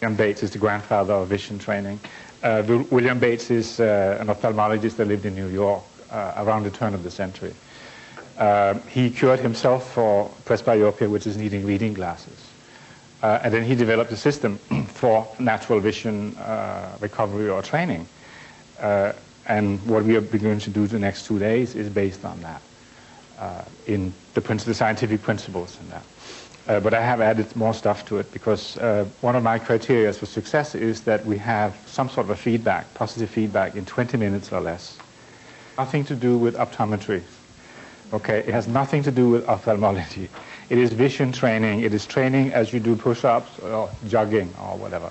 William Bates is the grandfather of vision training. William Bates is an ophthalmologist that lived in New York around the turn of the century. He cured himself for presbyopia, which is needing reading glasses. And then he developed a system for natural vision recovery or training. And what we are going to do the next 2 days is based on that, in the scientific principles in that. But I have added more stuff to it because one of my criteria for success is that we have some sort of a feedback, positive feedback in 20 minutes or less. Nothing to do with optometry. Okay, it has nothing to do with ophthalmology. It is vision training. It is training as you do push-ups or jogging or whatever.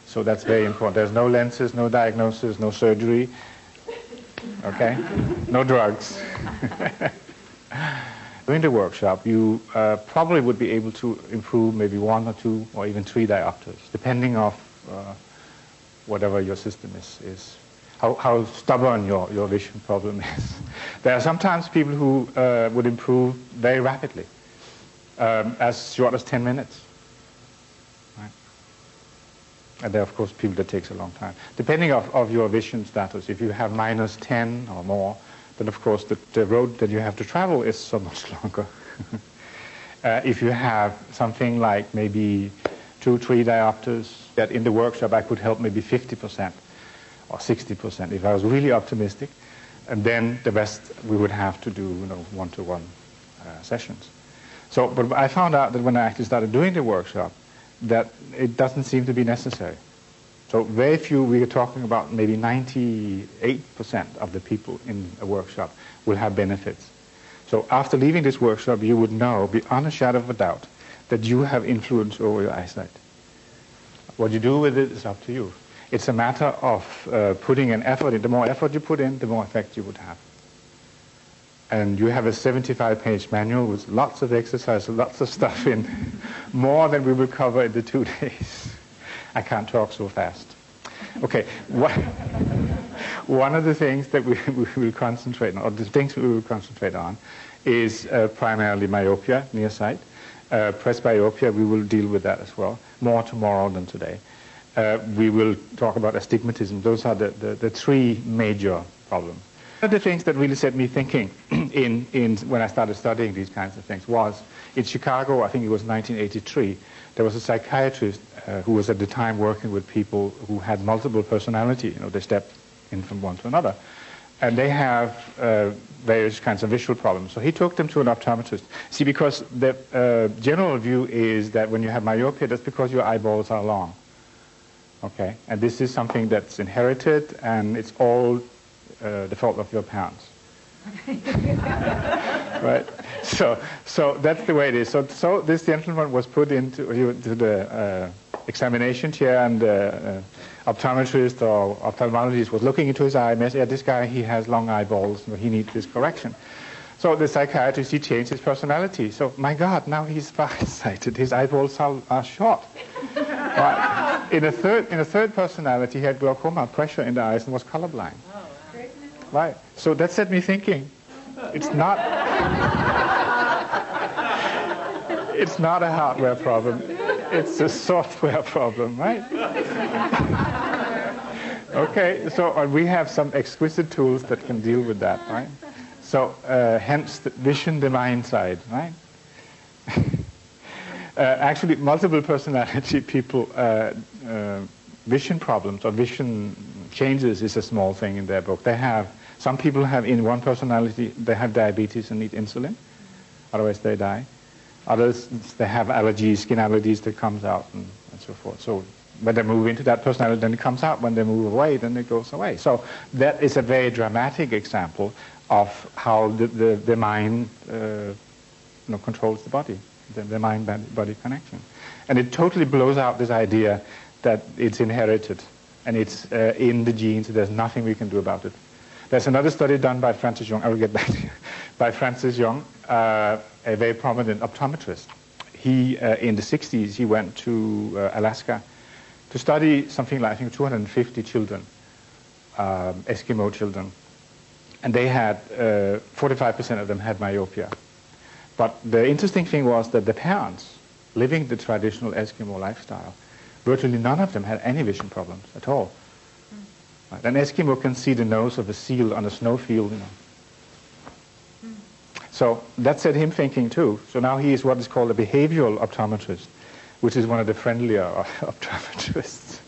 So that's very important. There's no lenses, no diagnosis, no surgery. Okay, no drugs. During the workshop, you probably would be able to improve maybe 1 or 2 or even 3 diopters, depending on whatever your system is, how stubborn your vision problem is. There are sometimes people who would improve very rapidly, as short as 10 minutes. Right? And there are, of course, people that takes a long time. Depending of your vision status, if you have -10 or more, then of course the road that you have to travel is so much longer. If you have something like maybe 2, 3 diopters, that in the workshop I could help maybe 50% or 60% if I was really optimistic, and then the rest we would have to do, one-to-one sessions. So, but I found out that when I actually started doing the workshop, that it doesn't seem to be necessary. So very few, we are talking about maybe 98% of the people in a workshop will have benefits. So after leaving this workshop, you would know, beyond a shadow of a doubt, that you have influence over your eyesight. What you do with it is up to you. It's a matter of putting an effort in. The more effort you put in, the more effect you would have. And you have a 75-page manual with lots of exercise, lots of stuff in, more than we will cover in the 2 days. I can't talk so fast. Okay, one of the things that we will concentrate on, or the things we will concentrate on, is primarily myopia, nearsight. Presbyopia, we will deal with that as well, more tomorrow than today. We will talk about astigmatism. Those are the 3 major problems. One of the things that really set me thinking when I started studying these kinds of things was, in Chicago, I think it was 1983, there was a psychiatrist who was at the time working with people who had multiple personality. They step in from one to another. And they have various kinds of visual problems. So he took them to an optometrist. See, because the general view is that when you have myopia, that's because your eyeballs are long. Okay? And this is something that's inherited, and it's all the fault of your parents. Right? So that's the way it is. So this gentleman was put into the examination chair, and the optometrist or ophthalmologist was looking into his eye and said, this guy, he has long eyeballs, he needs this correction. So the psychiatrist, he changed his personality. So, my God, now he's farsighted. His eyeballs are short. Right. In a third personality, he had glaucoma, pressure in the eyes, and was colorblind. Right. So that set me thinking. It's not a hardware problem. It's a software problem, right? Okay, so we have some exquisite tools that can deal with that, right? So hence the vision, the mind side, right? Actually, multiple personality people, vision problems or vision changes is a small thing in their book. Some people have, in one personality, they have diabetes and need insulin, otherwise they die. Others, they have allergies, skin allergies that comes out and so forth. So when they move into that personality, then it comes out. When they move away, then it goes away. So that is a very dramatic example of how the mind controls the body, the mind-body connection. And it totally blows out this idea that it's inherited and it's in the genes. There's nothing we can do about it. There's another study done by Francis Young. I will get back to you. By Francis Young, a very prominent optometrist. He, in the 60s, he went to Alaska to study something like, I think, 250 children, Eskimo children. And they had, 45% of them had myopia. But the interesting thing was that the parents, living the traditional Eskimo lifestyle, Virtually none of them had any vision problems at all. Right. An Eskimo can see the nose of a seal on a snowfield, you know. So that set him thinking too. So now he is what is called a behavioral optometrist, which is one of the friendlier optometrists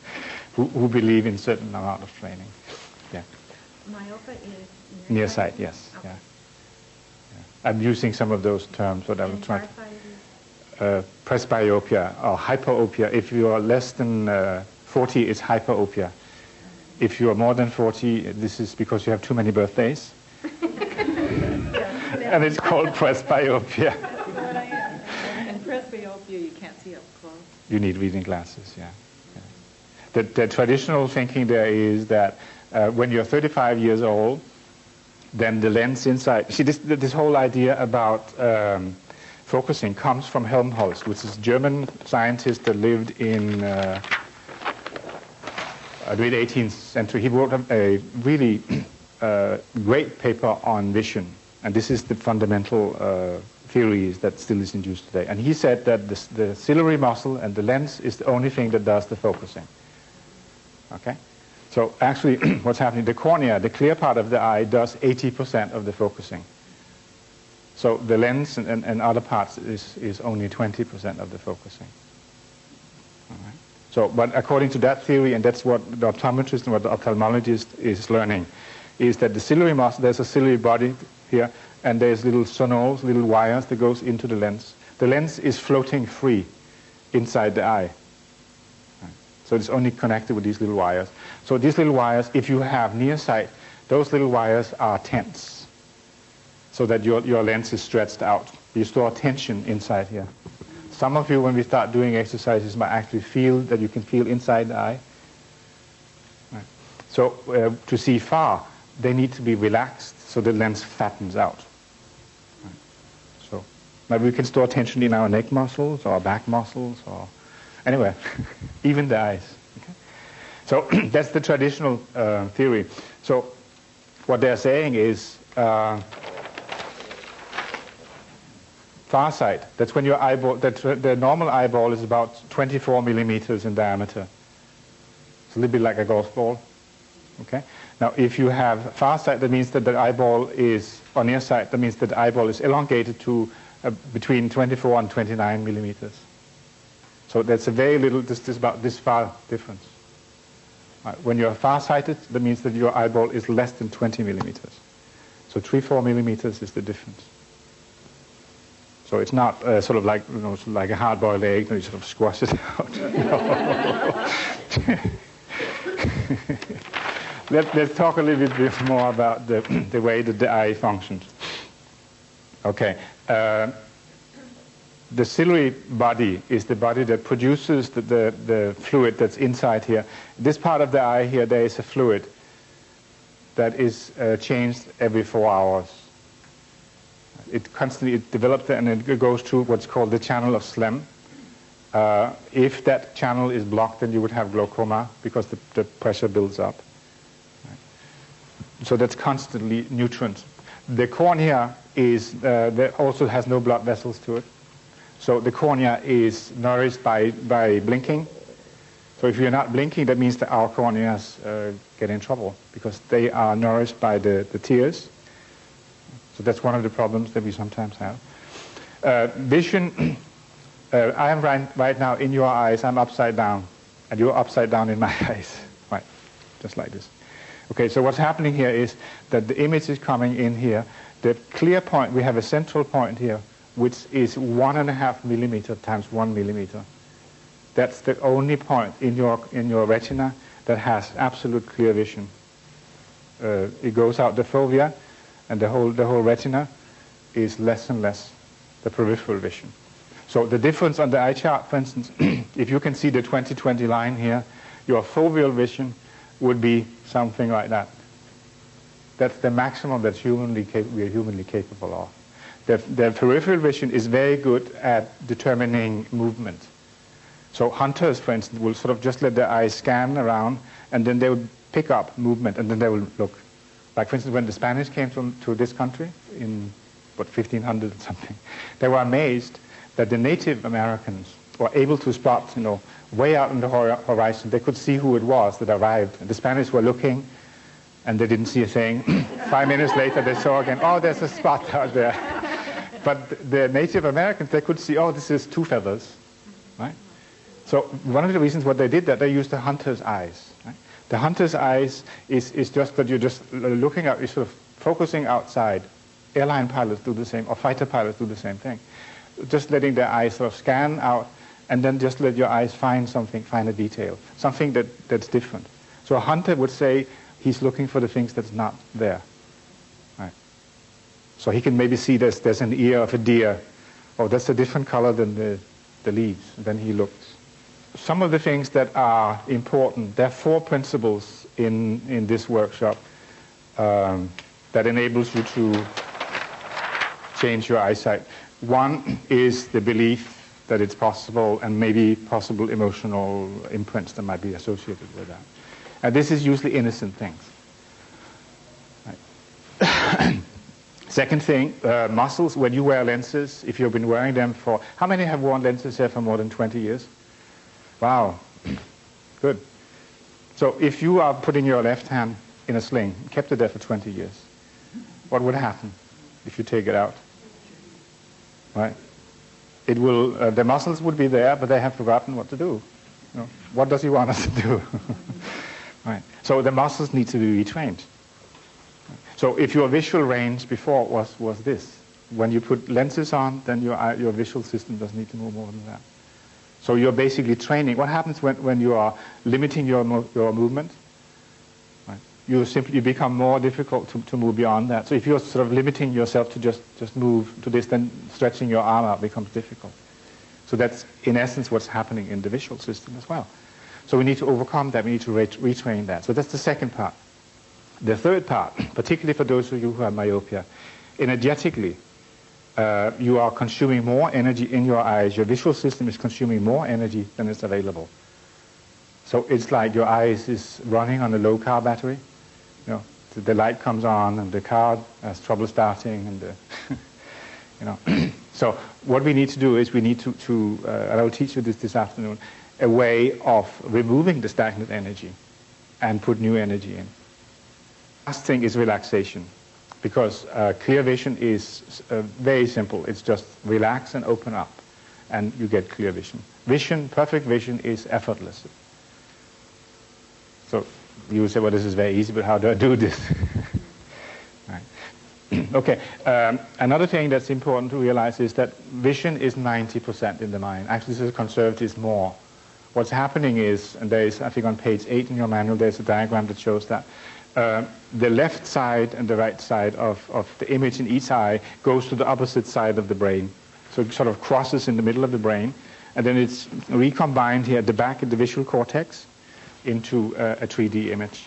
who believe in certain amount of training. Yeah. Myopia is nearsight, yes. Okay. Yeah. I'm using some of those terms, but I will try to. Presbyopia or hyperopia. If you are less than 40, it's hyperopia. If you are more than 40, this is because you have too many birthdays. And it's called presbyopia. And presbyopia, you can't see up close. You need reading glasses, yeah. The traditional thinking there is that when you're 35 years old, then the lens inside... See, this whole idea about focusing comes from Helmholtz, which is a German scientist that lived in the late 18th century. He wrote a really great paper on vision, and this is the fundamental theories that still is in use today. And he said that the ciliary muscle and the lens is the only thing that does the focusing. Okay? So actually, what's happening, the cornea, the clear part of the eye, does 80% of the focusing. So the lens and other parts is only 20% of the focusing. All right. So, but according to that theory, and that's what the optometrist and what the ophthalmologist is learning, is that the ciliary muscle, there's a ciliary body here, and there's little sonoles, little wires that goes into the lens. The lens is floating free inside the eye. Right. So it's only connected with these little wires. So these little wires, if you have near sight, those little wires are tense, so that your lens is stretched out. You store tension inside here. Some of you, when we start doing exercises, might actually feel that you can feel inside the eye. Right. So to see far, they need to be relaxed so the lens flattens out. Right. So maybe we can store tension in our neck muscles or back muscles or anywhere, even the eyes. Okay? So that's the traditional theory. So what they're saying is far sight. That's when your eyeball, the normal eyeball is about 24 millimeters in diameter. It's a little bit like a golf ball. Okay. Now, if you have far sight, that means that the eyeball is, or near sight, that means that the eyeball is elongated to between 24 and 29 millimeters. So that's a very little, this is about this far difference. When you're far-sighted, that means that your eyeball is less than 20 millimeters. So 3-4 millimeters is the difference. So it's not sort of like, you know, like a hard-boiled egg, you sort of squash it out. Let's talk a little bit more about the way that the eye functions. Okay. The ciliary body is the body that produces the fluid that's inside here. This part of the eye here, there is a fluid that is changed every 4 hours. It constantly develops and it goes through what's called the channel of Slem. If that channel is blocked, then you would have glaucoma because the pressure builds up. So that's constantly nutrient. The cornea is there also has no blood vessels to it. So the cornea is nourished by blinking. So if you're not blinking, that means that our corneas get in trouble because they are nourished by the tears. So that's one of the problems that we sometimes have. Vision, I am right now in your eyes, I'm upside down, and you're upside down in my eyes. Right, just like this. Okay, so what's happening here is that the image is coming in here. The clear point, we have a central point here, which is 1.5 millimeter times 1 millimeter. That's the only point in your retina that has absolute clear vision. It goes out the fovea, and the whole retina is less and less the peripheral vision. So the difference on the eye chart, for instance, if you can see the 20/20 line here, your foveal vision would be something like that. That's the maximum that we are humanly capable of. The peripheral vision is very good at determining movement. So hunters, for instance, will sort of just let their eyes scan around, and then they would pick up movement, and then they will look. Like, for instance, when the Spanish came to this country in, 1500 or something, they were amazed that the Native Americans were able to spot, way out on the horizon. They could see who it was that arrived. And the Spanish were looking, and they didn't see a thing. 5 minutes later, they saw again, oh, there's a spot out there. But the Native Americans, they could see, oh, this is two feathers, right? So one of the reasons what they did that, they used the hunter's eyes. Right? The hunter's eyes is just that you're just looking out, you're sort of focusing outside. Airline pilots do the same, or fighter pilots do the same thing. Just letting their eyes sort of scan out, and then just let your eyes find something, find a detail, something that's different. So a hunter would say he's looking for the things that's not there. Right? So he can maybe see there's an ear of a deer, or that's a different color than the leaves, and then he looks. Some of the things that are important, there are 4 principles in this workshop that enables you to change your eyesight. One is the belief that it's possible, and maybe possible emotional imprints that might be associated with that. And this is usually innocent things. Right. Second thing, muscles. When you wear lenses, if you've been wearing them for... How many have worn lenses here for more than 20 years? Wow. Good. So if you are putting your left hand in a sling, kept it there for 20 years, what would happen if you take it out? Right? It will, the muscles would be there, but they have forgotten what to do. What does he want us to do? Right. So the muscles need to be retrained. So if your visual range before was this, when you put lenses on, then your visual system doesn't need to move more than that. So you're basically training. What happens when you are limiting your movement? Right. You become more difficult to move beyond that. So if you're sort of limiting yourself to just move to this, then stretching your arm out becomes difficult. So that's in essence what's happening in the visual system as well. So we need to overcome that. We need to retrain that. So that's the second part. The third part, particularly for those of you who have myopia, energetically, you are consuming more energy in your eyes. Your visual system is consuming more energy than is available. So it's like your eyes is running on a low-carb battery. The light comes on, and the car has trouble starting, and So what we need to do is we need to and I'll teach you this afternoon, a way of removing the stagnant energy and put new energy in. Last thing is relaxation, because clear vision is very simple. It's just relax and open up, and you get clear vision. Perfect vision is effortless. So you would say, well, this is very easy, but how do I do this? Right. Okay, another thing that's important to realize is that vision is 90% in the mind. Actually, this is conservative more. What's happening is, and there is, I think on page 8 in your manual, there's a diagram that shows that the left side and the right side of the image in each eye goes to the opposite side of the brain. So it sort of crosses in the middle of the brain, and then it's recombined here at the back of the visual cortex into a 3D image.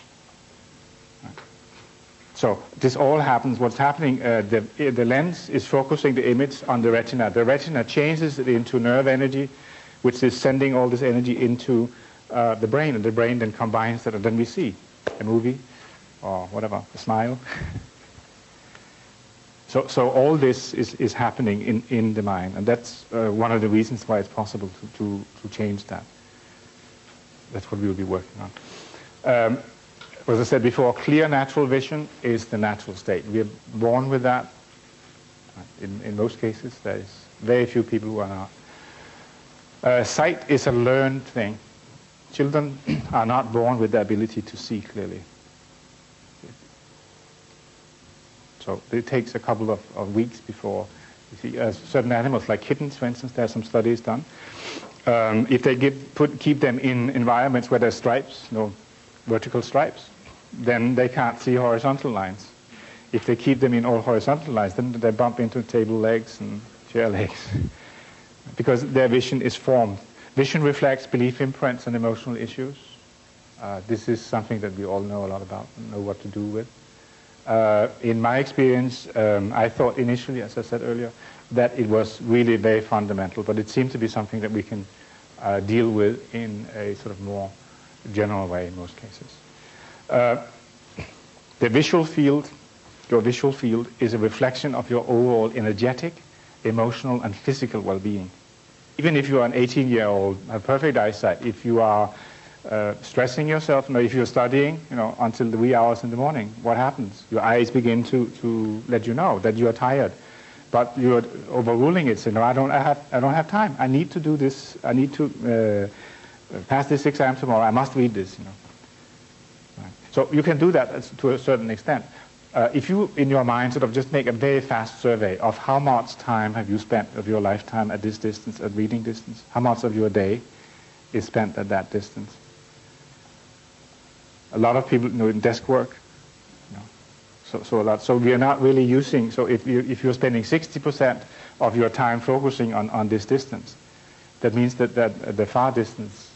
So this all happens, what's happening, the lens is focusing the image on the retina. The retina changes it into nerve energy, which is sending all this energy into the brain, and the brain then combines that, and then we see a movie, or whatever, a smile. So all this is happening in the mind, and that's one of the reasons why it's possible to change that. That's what we will be working on. As I said before, clear natural vision is the natural state. We are born with that. In most cases, there is very few people who are not. Sight is a learned thing. Children are not born with the ability to see clearly. So it takes a couple of weeks before you see certain animals, like kittens, for instance. There are some studies done. If they keep them in environments where there's stripes, vertical stripes, then they can't see horizontal lines. If they keep them in all horizontal lines, then they bump into table legs and chair legs, because their vision is formed. Vision reflects belief imprints and emotional issues. This is something that we all know a lot about and know what to do with. In my experience, I thought initially, as I said earlier, that it was really very fundamental, but it seemed to be something that we can deal with in a sort of more general way in most cases. The visual field, your visual field, is a reflection of your overall energetic, emotional, and physical well-being. Even if you're an 18-year-old, have perfect eyesight, if you are stressing yourself, if you're studying, until the wee hours in the morning, what happens? Your eyes begin to let you know that you are tired. But you're overruling it, saying, no, I don't have time. I need to do this. I need to pass this exam tomorrow. I must read this, Right. So you can do that to a certain extent. If you, in your mind, sort of just make a very fast survey of how much time have you spent of your lifetime at this distance, at reading distance, how much of your day is spent at that distance. A lot of people in desk work, So we are not really using, so if you're spending 60% of your time focusing on this distance, that means that the far distance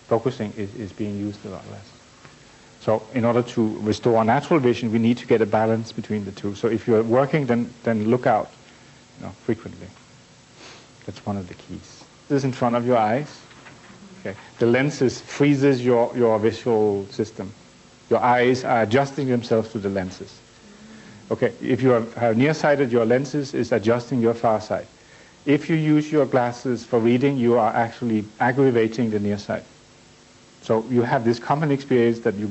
focusing is being used a lot less. So in order to restore natural vision, we need to get a balance between the two. So if you're working, then look out frequently. That's one of the keys. This is in front of your eyes. Okay. The lenses freezes your visual system. Your eyes are adjusting themselves to the lenses. Okay, if you are nearsighted, your lenses is adjusting your far sight. If you use your glasses for reading, you are actually aggravating the near sight. So you have this common experience that you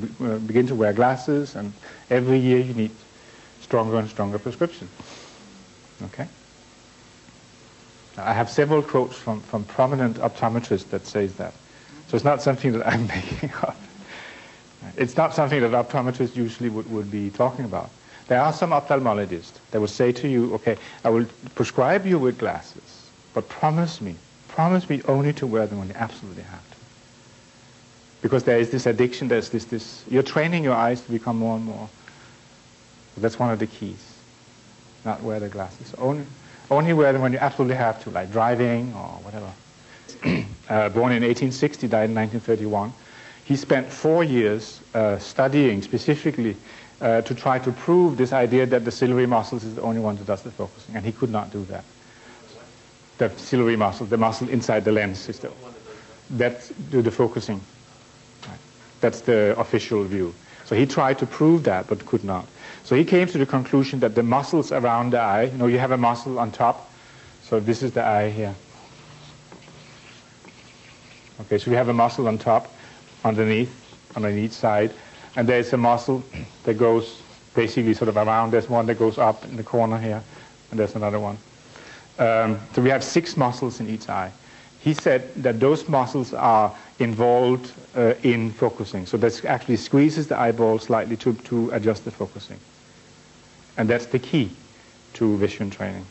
begin to wear glasses, and every year you need stronger and stronger prescription. Okay? I have several quotes from prominent optometrists that says that. So it's not something that I'm making up. It's not something that optometrists usually would be talking about. There are some ophthalmologists that will say to you, okay, I will prescribe you with glasses, but promise me only to wear them when you absolutely have to. Because there is this addiction, there's this you're training your eyes to become more and more. So that's one of the keys. Not wear the glasses. Only wear them when you absolutely have to, like driving or whatever. Born in 1860, died in 1931. He spent 4 years studying specifically to try to prove this idea that the ciliary muscles is the only one that does the focusing, and he could not do that. The ciliary muscle, the muscle inside the lens, is that do the focusing. Right. That's the official view. So he tried to prove that, but could not. So he came to the conclusion that the muscles around the eye, you have a muscle on top. So this is the eye here. Okay, so we have a muscle on top, underneath, on each side, and there's a muscle that goes basically sort of around. There's one that goes up in the corner here, and there's another one. So we have 6 muscles in each eye. He said that those muscles are involved in focusing. So that actually squeezes the eyeball slightly to adjust the focusing. And that's the key to vision training.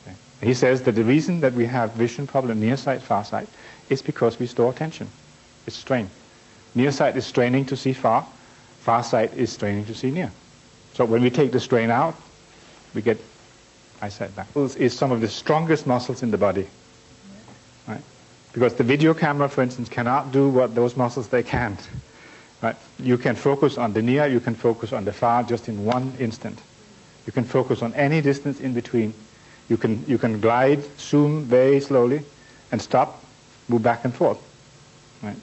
Okay. He says that the reason that we have vision problem, near sight, far sight, is because we store tension. It's strain. Near sight is straining to see far. Far sight is straining to see near. So when we take the strain out, we get eyesight back. Is some of the strongest muscles in the body. Right? Because the video camera, for instance, cannot do what those muscles they can't. Right? You can focus on the near, you can focus on the far just in one instant. You can focus on any distance in between. You can glide, zoom very slowly, and stop, move back and forth. Right?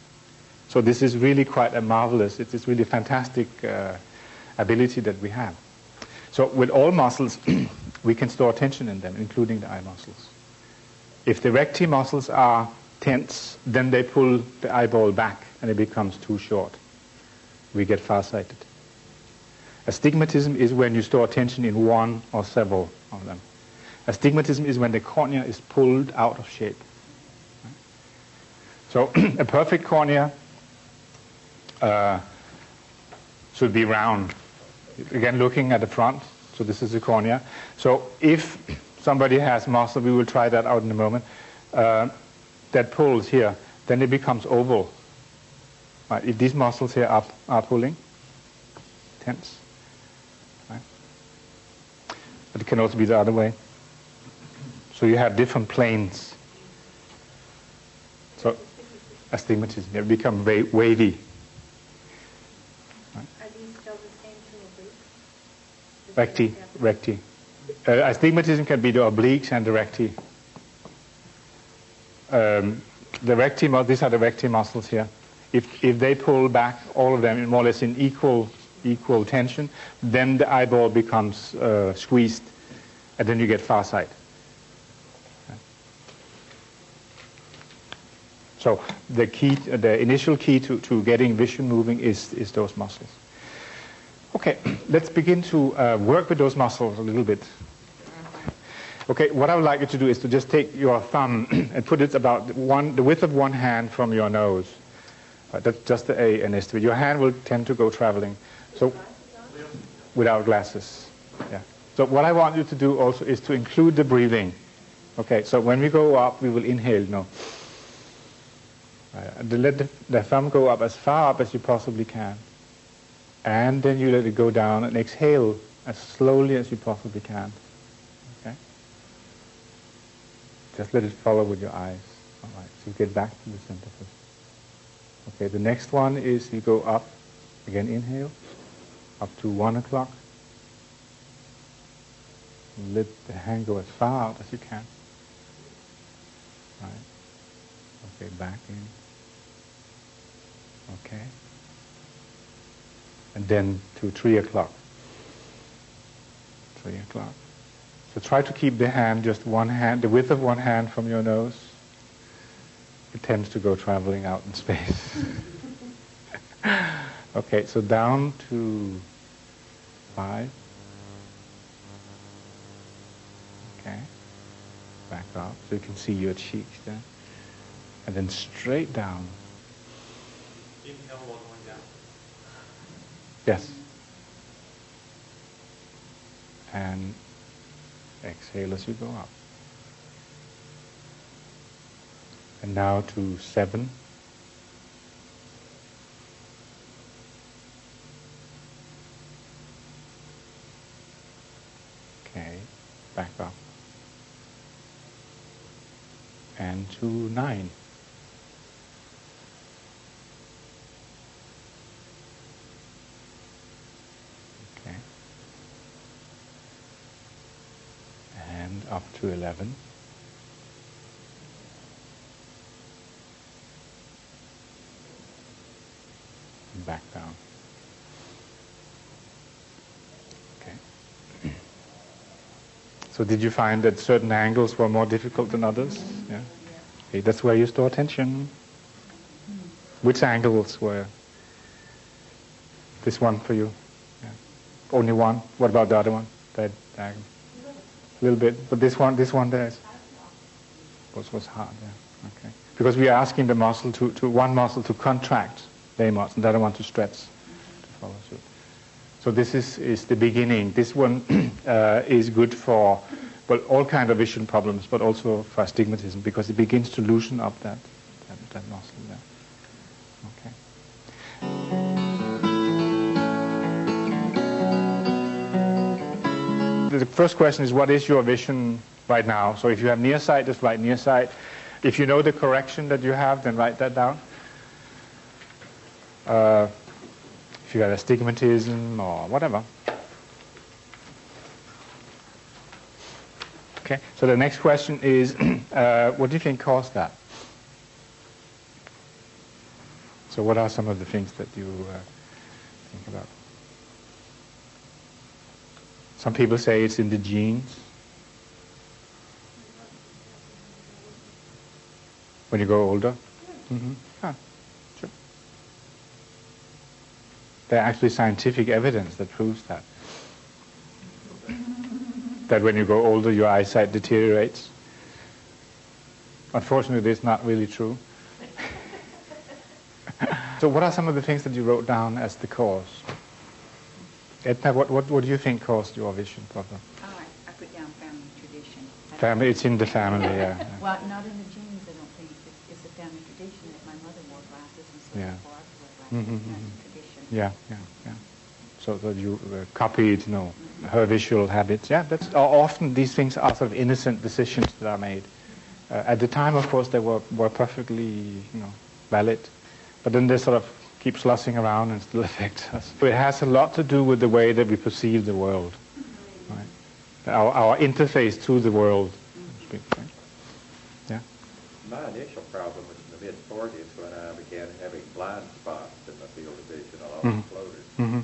So this is really quite a marvelous, it's really fantastic ability that we have. So with all muscles, we can store tension in them, including the eye muscles. If the recti muscles are tense, then they pull the eyeball back and it becomes too short. We get farsighted. Astigmatism is when you store tension in one or several of them. Astigmatism is when the cornea is pulled out of shape. So a perfect cornea should be round. Again, looking at the front, so this is the cornea. So if somebody has muscle, we will try that out in a moment, that pulls here, then it becomes oval. Right? If these muscles here are pulling, tense. Right? But it can also be the other way. So you have different planes. So astigmatism, they become wavy. Are these still the same two obliques? Recti. Astigmatism can be the obliques and the recti. The recti, these are the recti muscles here. If they pull back, all of them more or less in equal tension, then the eyeball becomes squeezed, and then you get farsight. So the initial key to getting vision moving is those muscles. Okay, let's begin to work with those muscles a little bit. Okay, what I would like you to do is to just take your thumb and put it about the width of one hand from your nose. That's just an estimate. Your hand will tend to go traveling. So, without glasses. Yeah. So what I want you to do also is to include the breathing. Okay, so when we go up, we will inhale. No. Let the thumb go up as far up as you possibly can. And then you let it go down and exhale as slowly as you possibly can. Okay? Just let it follow with your eyes. All right, so get back to the center first. Okay, the next one is you go up, again inhale, up to 1 o'clock. Let the hand go as far out as you can. Right. Okay, back in. Okay. And then to 3 o'clock. 3 o'clock. So try to keep the hand, just one hand, the width of one hand from your nose. It tends to go traveling out in space. Okay, so down to 5. Okay. Back up so you can see your cheeks there. And then straight down. Inhale while going down. Yes. And exhale as you go up. And now to 7. Okay, back up. And to 9. Okay. And up to 11. And back down. Okay. So did you find that certain angles were more difficult than others? Yeah. Okay, that's where you store attention. Which angles were? This one for you? Yeah. Only one? What about the other one? That diagonal? A little bit. But this one there was hard, yeah. Okay. Because we are asking the muscle to one muscle to contract very much and the other one to stretch to follow suit. So this is the beginning. This one is good for all kind of vision problems, but also for astigmatism because it begins to loosen up that muscle there. Okay. The first question is, what is your vision right now? So if you have nearsight, just write nearsight. If you know the correction that you have, then write that down. If you have astigmatism or whatever. Okay, so the next question is, what do you think caused that? So what are some of the things that you think about? Some people say it's in the genes. When you grow older? Mm-hmm. Ah, sure. There are actually scientific evidence that proves that. That when you grow older, your eyesight deteriorates. Unfortunately, it's not really true. So what are some of the things that you wrote down as the cause? Edna, what do you think caused your vision problem? Oh, I put down family tradition. Family, it's in the family, yeah. Well, not in the genes, I don't think. It's a family tradition that my mother wore glasses and so Yeah. therefore I wear glasses. Mm-hmm. That's a tradition. Yeah. So that you copied, her visual habits. Yeah, that's often these things are sort of innocent decisions that are made. At the time, of course, they were perfectly, valid. But then they sort of keep slushing around and still affect us. It has a lot to do with the way that we perceive the world, right? Our interface to the world. Right? Yeah. My initial problem was in the mid-40s when I began having blind spots in my field of vision along the floaters. Mm-hmm.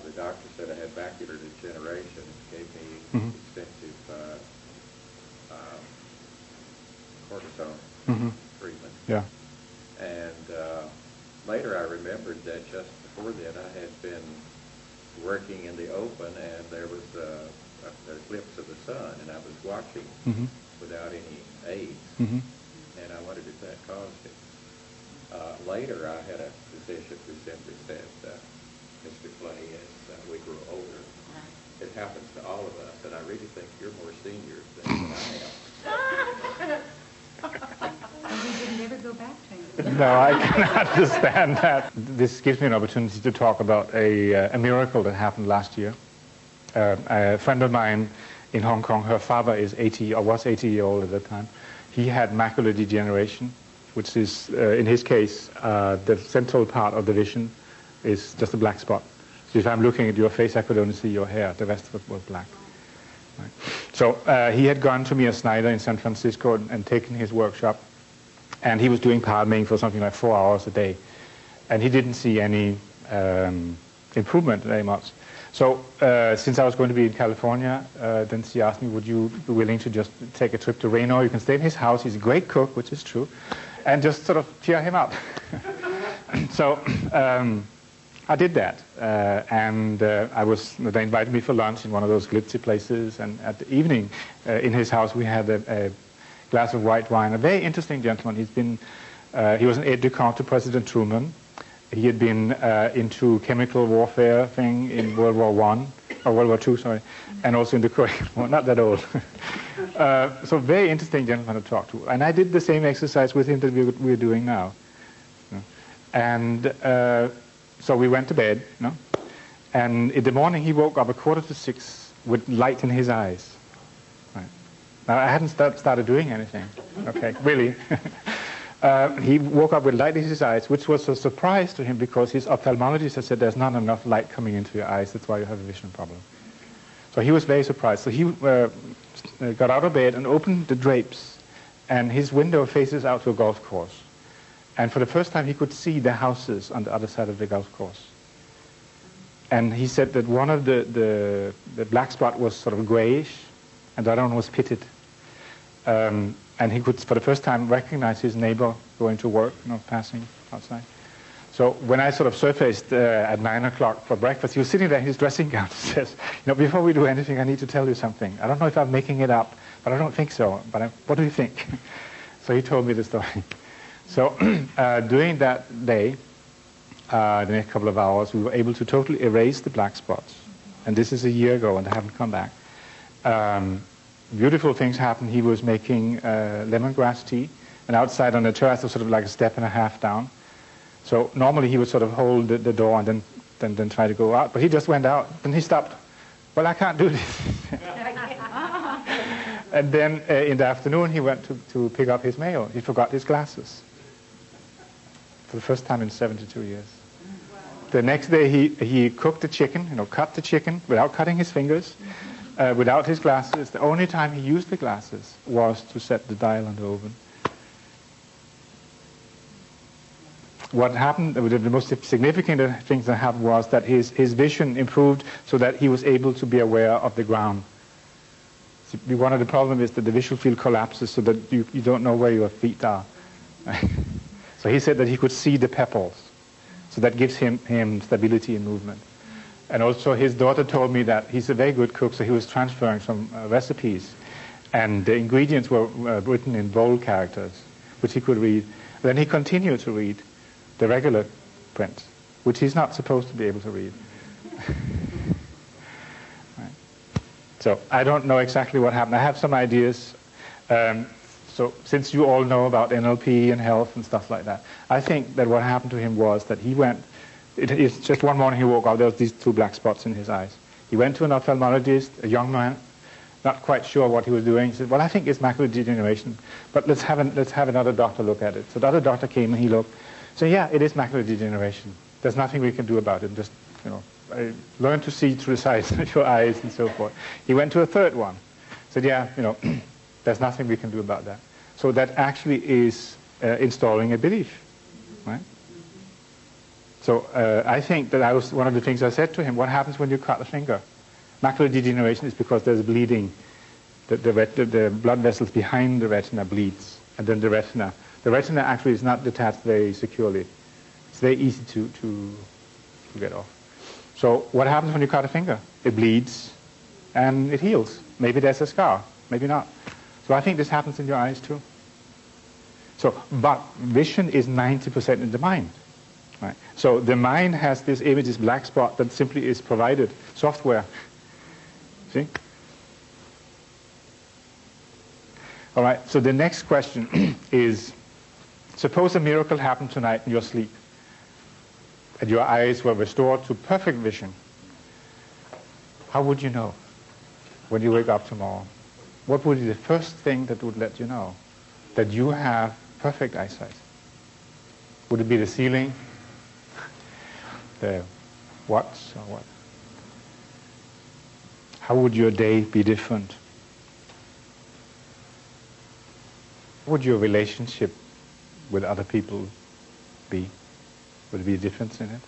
The doctor said I had macular degeneration, gave me extensive cortisone treatment. Yeah. And later I remembered that just before then I had been working in the open, and there was an eclipse of the sun, and I was watching without any aids, and I wondered if that caused it. Later I had a physician who simply said, Mr. Clay, as we grow older, it happens to all of us, and I really think you're more senior than I am. And we would never go back to him. No, I can understand that. This gives me an opportunity to talk about a miracle that happened last year. A friend of mine in Hong Kong, her father is 80 or was 80 years old at the time. He had macular degeneration, which is, in his case, the central part of the vision is just a black spot. So if I'm looking at your face, I could only see your hair. The rest of it was black. Right. So he had gone to Mia Snyder in San Francisco and taken his workshop, and he was doing palming for something like 4 hours a day, and he didn't see any improvement very much. So since I was going to be in California, then she asked me, would you be willing to just take a trip to Reno? You can stay in his house. He's a great cook, which is true, and just sort of cheer him up. So I did that, and they invited me for lunch in one of those glitzy places, and at the evening in his house we had a glass of white wine. A very interesting gentleman. He was an aide-de-camp to President Truman. He had been into chemical warfare thing in World War I, or World War II, sorry, and also in the Korean War, not that old. So very interesting gentleman to talk to. And I did the same exercise with him that we're doing now. And so we went to bed, and in the morning he woke up 5:45 with light in his eyes. Right. Now I hadn't started doing anything, okay, really. He woke up with light in his eyes, which was a surprise to him because his ophthalmologist had said there's not enough light coming into your eyes, that's why you have a vision problem. So he was very surprised. So he got out of bed and opened the drapes, and his window faces out to a golf course. And for the first time, he could see the houses on the other side of the golf course. And he said that one of the black spot was sort of grayish, and the other one was pitted. And he could, for the first time, recognize his neighbor going to work, passing outside. So when I sort of surfaced at 9 o'clock for breakfast, he was sitting there in his dressing gown. He says, before we do anything, I need to tell you something. I don't know if I'm making it up, but I don't think so. But what do you think? So he told me the story. So during that day, the next couple of hours, we were able to totally erase the black spots. And this is a year ago, and they haven't come back. Beautiful things happened. He was making lemongrass tea, and outside on the terrace was sort of like a step and a half down. So normally he would sort of hold the door and then try to go out, but he just went out, and he stopped. Well, I can't do this. And then in the afternoon, he went to pick up his mail. He forgot his glasses. For the first time in 72 years. The next day he cooked the chicken, cut the chicken without cutting his fingers, without his glasses. The only time he used the glasses was to set the dial on the oven. What happened, the most significant things that happened was that his vision improved so that he was able to be aware of the ground. See, one of the problems is that the visual field collapses so that you don't know where your feet are. So he said that he could see the pebbles. So that gives him stability in movement. And also his daughter told me that he's a very good cook, so he was transferring some recipes. And the ingredients were written in bold characters, which he could read. Then he continued to read the regular print, which he's not supposed to be able to read. Right. So I don't know exactly what happened. I have some ideas. So since you all know about NLP and health and stuff like that, I think that what happened to him was that he went, it's just one morning he woke up, there was these 2 black spots in his eyes. He went to an ophthalmologist, a young man, not quite sure what he was doing. He said, well, I think it's macular degeneration, but let's have another doctor look at it. So the other doctor came and he looked. So yeah, it is macular degeneration. There's nothing we can do about it. Just, learn to see through the sides of your eyes and so forth. He went to a third one. Said, yeah, there's nothing we can do about that. So that actually is installing a belief, right? So I think that one of the things I said to him, what happens when you cut a finger? Macular degeneration is because there's bleeding. The blood vessels behind the retina bleeds. and then the retina. The retina actually is not detached very securely. It's very easy to get off. So what happens when you cut a finger? It bleeds and it heals. Maybe there's a scar, maybe not. So I think this happens in your eyes too. So, but vision is 90% in the mind. Right? So the mind has this image, this black spot that simply is provided, software. See? All right, so the next question is, suppose a miracle happened tonight in your sleep, and your eyes were restored to perfect vision. How would you know when you wake up tomorrow? What would be the first thing that would let you know that you have perfect eyesight? Would it be the ceiling, the watch, or what? How would your day be different? What would your relationship with other people be? Would there be a difference in it?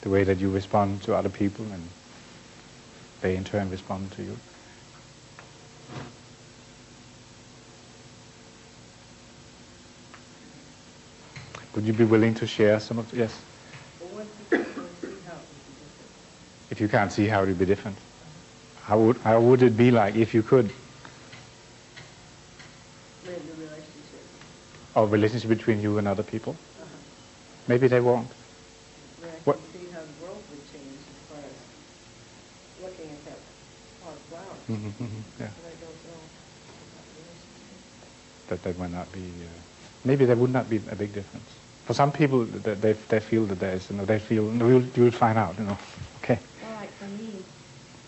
The way that you respond to other people and they in turn respond to you? Would you be willing to share some of yes? If you can't see how it would be different. How would it be like if you could? Or relationship between you and other people? Maybe they won't. I can What? see how the world would change as far as looking at that pot of flowers. Yeah. But I don't know about the relationship. That might not be. Maybe there would not be a big difference. For some people, they feel that there is. They feel. You'll find out. Okay. Well, like for me,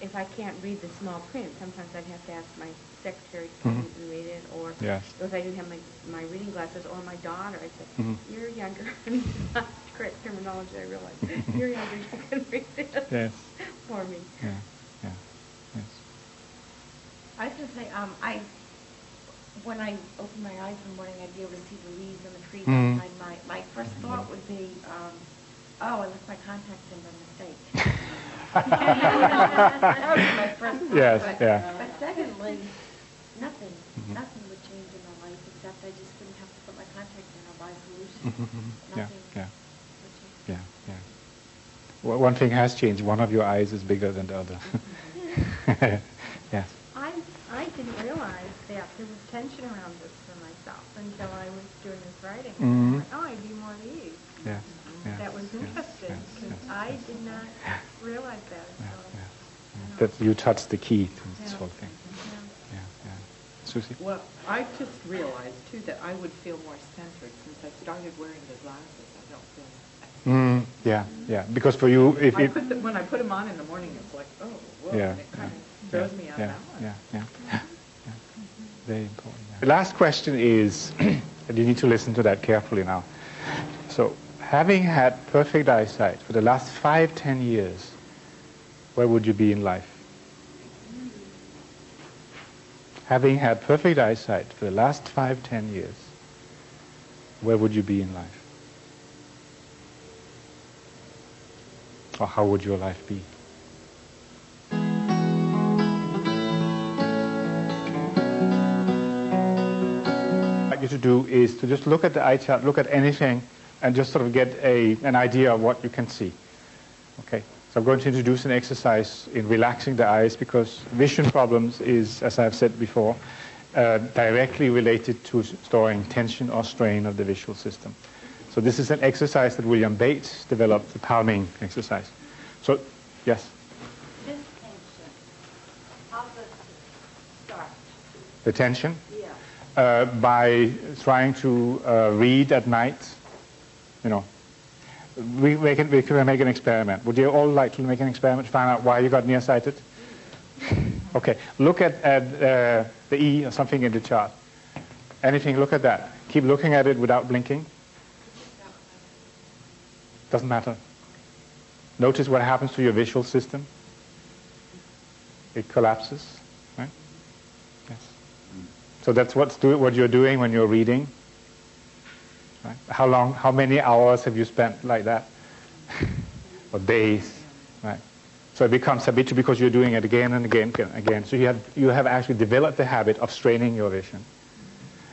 if I can't read the small print, sometimes I'd have to ask my secretary to come and read it, or Yes. if I didn't have my reading glasses, or my daughter, I'd say, you're younger. Not correct terminology, I realize. You're younger, you can read this Yes. for me. Yeah. Yeah. Yes. I was going to say, when I open my eyes in the morning, I'd be able to see the leaves and the trees outside. My first thought would be, I left my contacts in by mistake. That would be my first thought. Yes, But, yeah. but secondly, nothing would change in my life except I just wouldn't have to put my contacts in or buy solutions. Yeah. Nothing Yeah. would change. Yeah. Yeah. Well, one thing has changed. One of your eyes is bigger than the other. Yes. I didn't realize that there was tension around this for myself until I was doing this writing. Mhm. Like, I do more of these. Yes. Yes. That was Yes. interesting Yes. because Yes. I did not realize that. Yeah. until- Yeah. That you touched the key to this Yeah. whole thing. Yeah. Yeah. Yeah. Susie. Well, I just realized, too, that I would feel more centered since I started wearing the glasses. I don't feel... Yeah. Yeah. Because for you, if it. When I put them on in the morning, it's like, oh, whoa, Yeah. and it kind of throws me out Yeah. balance. Yeah. Yeah. Yeah. Very important. Yeah. The last question is, and you need to listen to that carefully now. So, having had perfect eyesight for the last 5-10 years, where would you be in life? Having had perfect eyesight for the last 5-10 years, where would you be in life? Or how would your life be? What you to do is to just look at the eye chart, look at anything, and just sort of get an idea of what you can see. Okay, so I'm going to introduce an exercise in relaxing the eyes because vision problems is, as I've said before, directly related to storing tension or strain of the visual system. So this is an exercise that William Bates developed, the palming exercise. So, yes? This tension, how does it start? The tension? Yeah. By trying to read at night, we can make an experiment. Would you all like to make an experiment to find out why you got nearsighted? Okay, look at the E or something in the chart. Anything, look at that. Keep looking at it without blinking. Doesn't matter. Notice what happens to your visual system. It collapses, right? Yes. So that's what you're doing when you're reading. Right? How many hours have you spent like that? Or days, right? So it becomes habitual because you're doing it again and again and again. So you have actually developed the habit of straining your vision.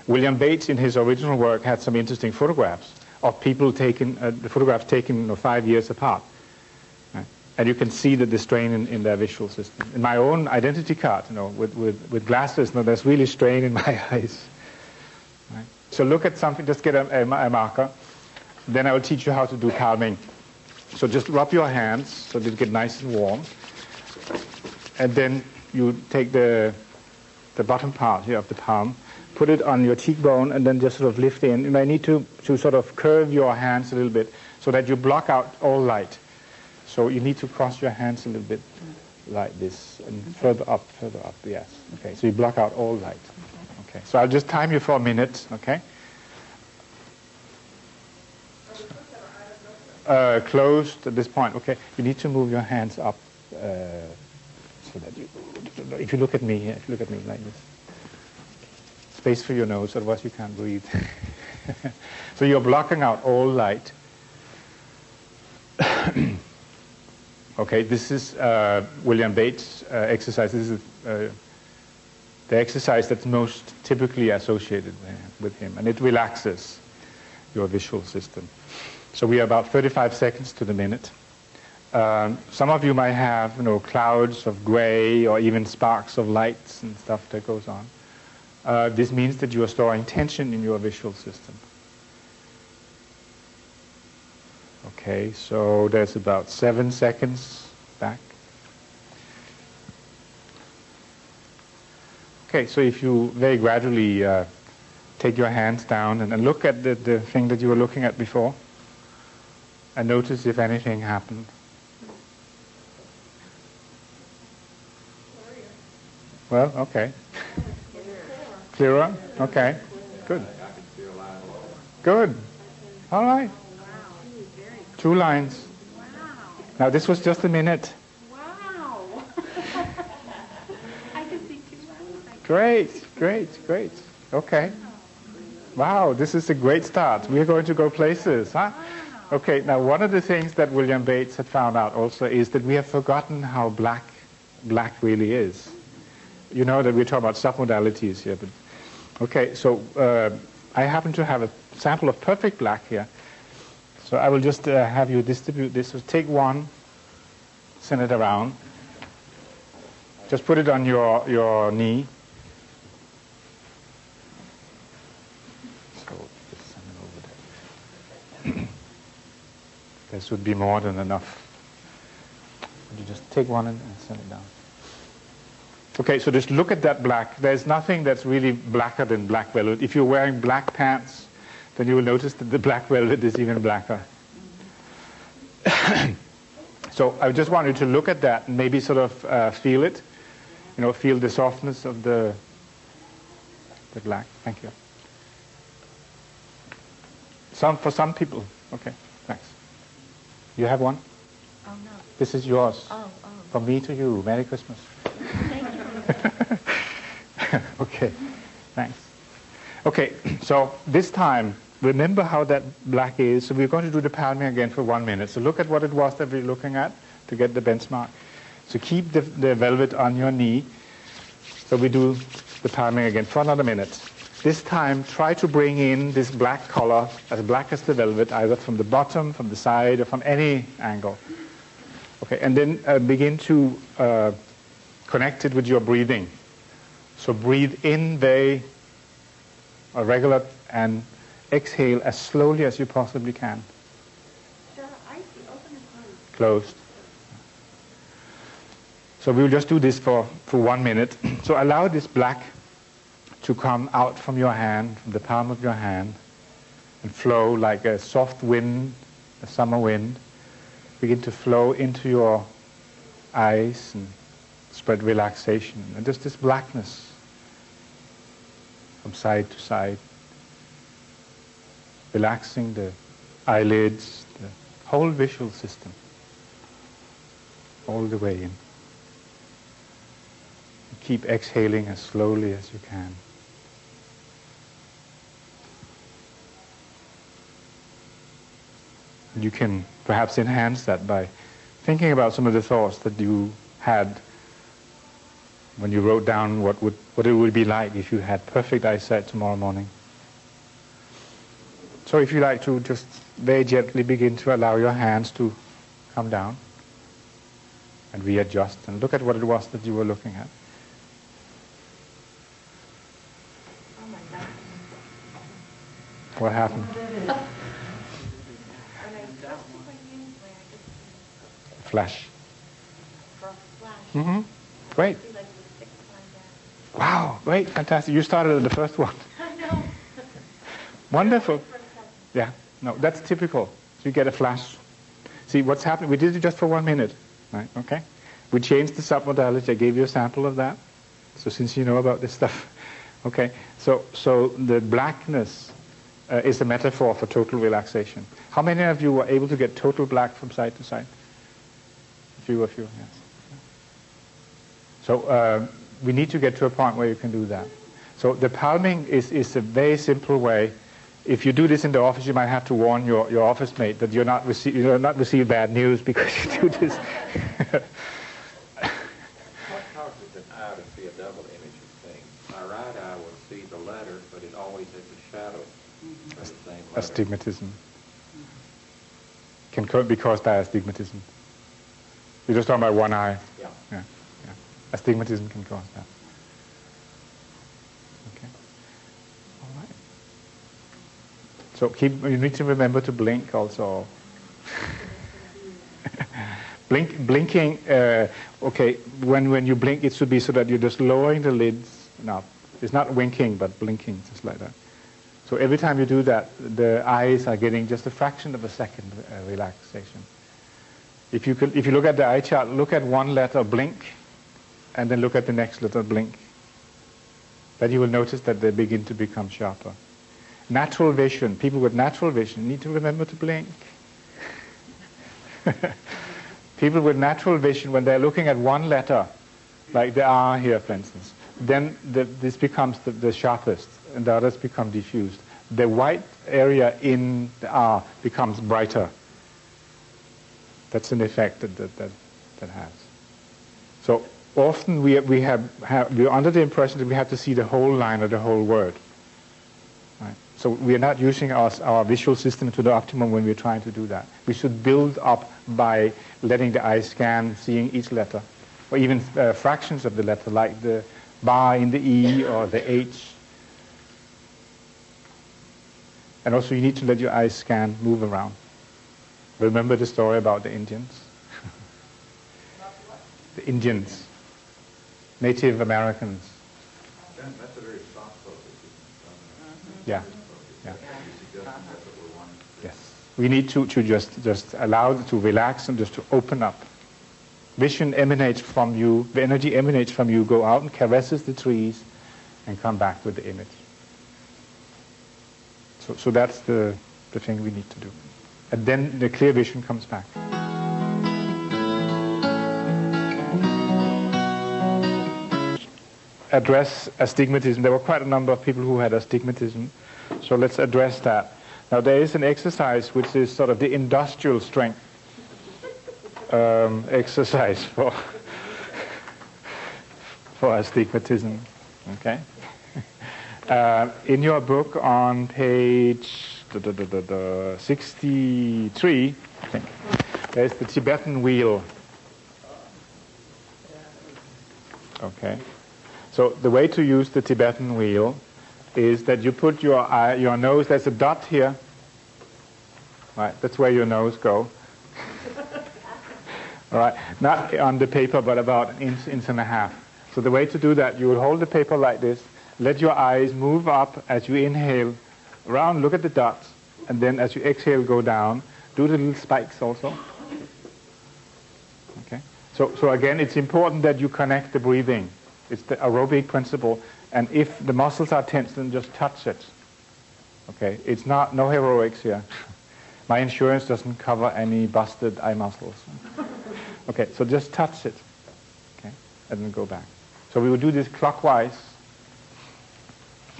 William Bates, in his original work, had some interesting photographs of people taken, the photographs taken 5 years apart. Right? And you can see the strain in their visual system. In my own identity card, with glasses, there's really strain in my eyes. Right? So look at something, just get a marker. Then I will teach you how to do palming. So just rub your hands so they get nice and warm. And then you take the bottom part here of the palm, put it on your cheekbone, and then just sort of lift in. You may need to sort of curve your hands a little bit so that you block out all light. So you need to cross your hands a little bit like this, and further up, yes. Okay, so you block out all light. Okay, so I'll just time you for a minute, okay? Closed at this point, okay? You need to move your hands up so that you, if you look at me here, if you look at me like this. Space for your nose, otherwise you can't breathe. So you're blocking out all light. Okay, this is William Bates' exercise. This is the exercise that's most typically associated with him, and it relaxes your visual system. So we are about 35 seconds to the minute. Some of you might have, clouds of gray or even sparks of lights and stuff that goes on. This means that you are storing tension in your visual system. Okay, so there's about 7 seconds back. Okay, so if you very gradually take your hands down and look at the thing that you were looking at before, and notice if anything happened. Well, okay. Clearer? Okay. Good. Good. All right. 2 lines. Now this was just a minute. Wow. I can see 2 lines. Great. Okay. Wow, this is a great start. We're going to go places, huh? Okay, now one of the things that William Bates had found out also is that we have forgotten how black really is. You know that we're talking about submodalities here, but okay, so I happen to have a sample of perfect black here. So I will just have you distribute this. So take one, send it around. Just put it on your knee. So just send it over there. This would be more than enough. You just take one and send it down. Okay, so just look at that black. There's nothing that's really blacker than black velvet. If you're wearing black pants, then you will notice that the black velvet is even blacker. So I just want you to look at that and maybe sort of feel it. Feel the softness of the black. Thank you. For some people. Okay, thanks. You have one? Oh, no. This is yours. Oh. From me to you. Merry Christmas. Thank you. Okay, thanks. Okay, so this time, remember how that black is. So we're going to do the palming again for 1 minute. So look at what it was that we're looking at to get the benchmark. So keep the velvet on your knee. So we do the palming again for another minute. This time, try to bring in this black color, as black as the velvet, either from the bottom, from the side, or from any angle. Okay, and then begin to connect it with your breathing. So breathe in very regular and exhale as slowly as you possibly can. Shall I see open and closed? Closed. So we'll just do this for 1 minute. So allow this black to come out from your hand, from the palm of your hand, and flow like a soft wind, a summer wind. Begin to flow into your eyes and spread relaxation. And just this blackness from side to side, relaxing the eyelids, the whole visual system, all the way in. And keep exhaling as slowly as you can. You can perhaps enhance that by thinking about some of the thoughts that you had when you wrote down what it would be like if you had perfect eyesight tomorrow morning. So if you like to just very gently begin to allow your hands to come down and readjust and look at what it was that you were looking at. Oh my God. What happened? When I trusted my hands, where I could Flash. for a flash. Mm-hmm. Great. See like the six line down. Wow, great, fantastic. You started at the first one. I know. Wonderful. Yeah, no, that's typical. So you get a flash. See, what's happening, we did it just for 1 minute, right, okay? We changed the submodality. I gave you a sample of that. So since you know about this stuff, okay? So the blackness is a metaphor for total relaxation. How many of you were able to get total black from side to side? A few, yes. So we need to get to a point where you can do that. So the palming is a very simple way. If you do this in the office, you might have to warn your office mate that you'll not receive bad news because you do this. What causes an eye to see a double image of things? My right eye will see the letter, but it always has a shadow of the same letter. Astigmatism. Can be caused by astigmatism. You're just talking about one eye. Yeah. Astigmatism can cause that. Okay. All right. So you need to remember to blink also. Blinking, okay, when you blink, it should be so that you're just lowering the lids. No, it's not winking, but blinking, just like that. So every time you do that, the eyes are getting just a fraction of a second relaxation. If you look at the eye chart, look at one letter, blink, and then look at the next letter, blink. Then you will notice that they begin to become sharper. Natural vision, people with natural vision need to remember to blink. People with natural vision, when they're looking at one letter, like the R here, for instance, then this becomes the sharpest, and the others become diffused. The white area in the R becomes brighter. That's an effect that has. So often we're under the impression that we have to see the whole line or the whole word. Right? So we are not using our visual system to the optimum when we're trying to do that. We should build up by letting the eye scan, seeing each letter, or even fractions of the letter, like the bar in the E or the H. And also you need to let your eyes scan, move around. Remember the story about the Indians? The Indians, Native Americans. That's a very soft focus. Yeah. Yes. We need to just allow it to relax and just to open up. Vision emanates from you, the energy emanates from you, go out and caresses the trees and come back with the image. So that's the thing we need to do. And then the clear vision comes back. Address astigmatism. There were quite a number of people who had astigmatism, so let's address that. Now there is an exercise which is sort of the industrial strength exercise for astigmatism. Okay. In your book on page 63, I think, there's the Tibetan wheel. Okay. So the way to use the Tibetan wheel is that you put your nose, there's a dot here, right, that's where your nose goes. All right, not on the paper, but about an inch and a half. So the way to do that, you will hold the paper like this, let your eyes move up as you inhale, around, look at the dots, and then as you exhale, go down. Do the little spikes also. Okay. So again, it's important that you connect the breathing. It's the aerobic principle, and if the muscles are tense, then just touch it. Okay, it's no heroics here. My insurance doesn't cover any busted eye muscles. Okay, so just touch it. Okay, and then go back. So we will do this clockwise.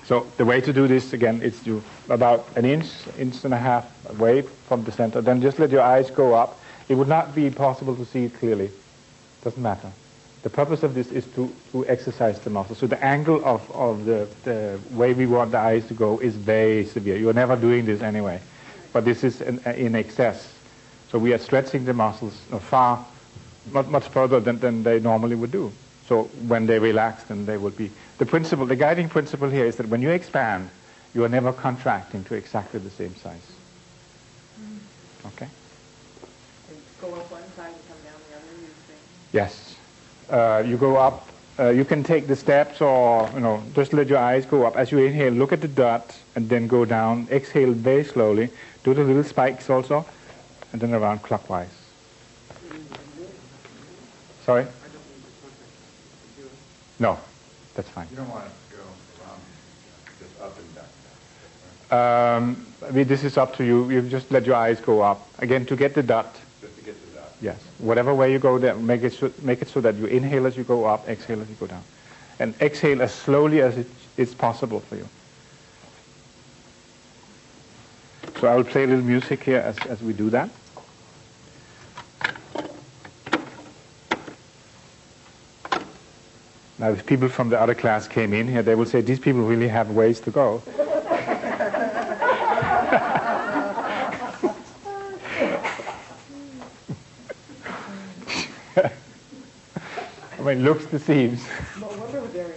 So the way to do this again is you about an inch and a half away from the center. Then just let your eyes go up. It would not be possible to see it clearly. Doesn't matter. The purpose of this is to exercise the muscle. So the angle of the way we want the eyes to go is very severe. You're never doing this anyway. But this is in excess. So we are stretching the muscles much further than they normally would do. So when they relax, then they would be... The guiding principle here is that when you expand, you are never contracting to exactly the same size. Okay? And go up one side and come down the other, you say? Yes. You go up. You can take the steps, or just let your eyes go up. As you inhale, look at the dot, and then go down. Exhale very slowly. Do the little spikes also, and then around clockwise. Sorry? No, that's fine. You don't want to go around just up and down. This is up to you. You just let your eyes go up. Again, to get the dot. Just to get the dot. Yes. Whatever way you go there, make it so that you inhale as you go up, exhale as you go down. And exhale as slowly as it's possible for you. So I will play a little music here as we do that. Now, if people from the other class came in here, they will say, these people really have ways to go. I mean, looks deceives. No wonder they're in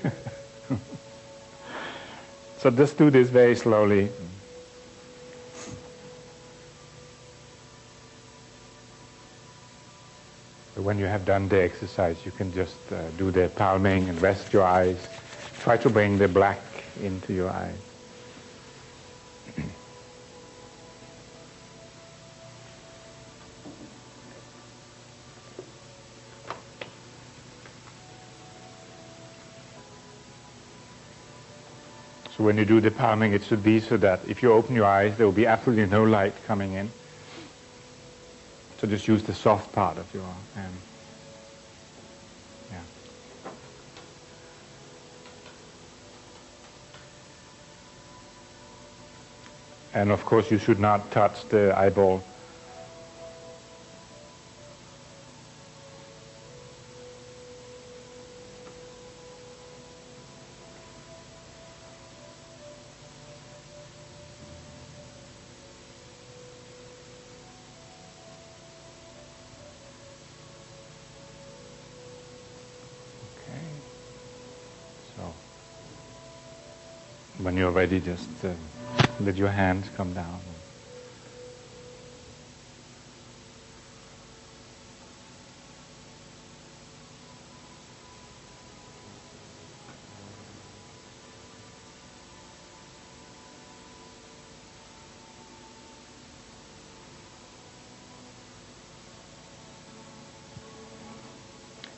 here. So just do this very slowly. When you have done the exercise, you can just do the palming and rest your eyes. Try to bring the black into your eyes. So when you do the palming, it should be so that if you open your eyes, there will be absolutely no light coming in. So just use the soft part of your hand. Yeah. And of course you should not touch the eyeball. When you're ready, just let your hands come down.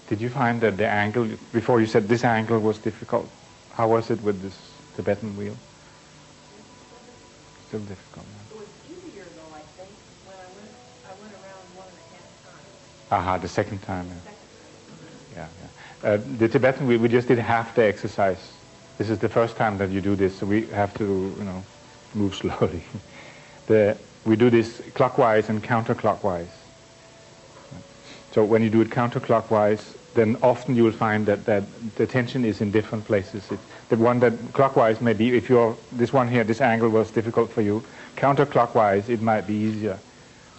Did you find that the angle, before you said this angle was difficult, how was it with this Tibetan wheel? Still difficult. It was easier though, I think, when I went around 1.5 times. Aha, the second time. Yeah. The Tibetan wheel, we just did half the exercise. This is the first time that you do this, so we have to, move slowly. We do this clockwise and counterclockwise. So when you do it counterclockwise, then often you will find that the tension is in different places. The one that clockwise may be, if this one here, this angle was difficult for you, counterclockwise it might be easier.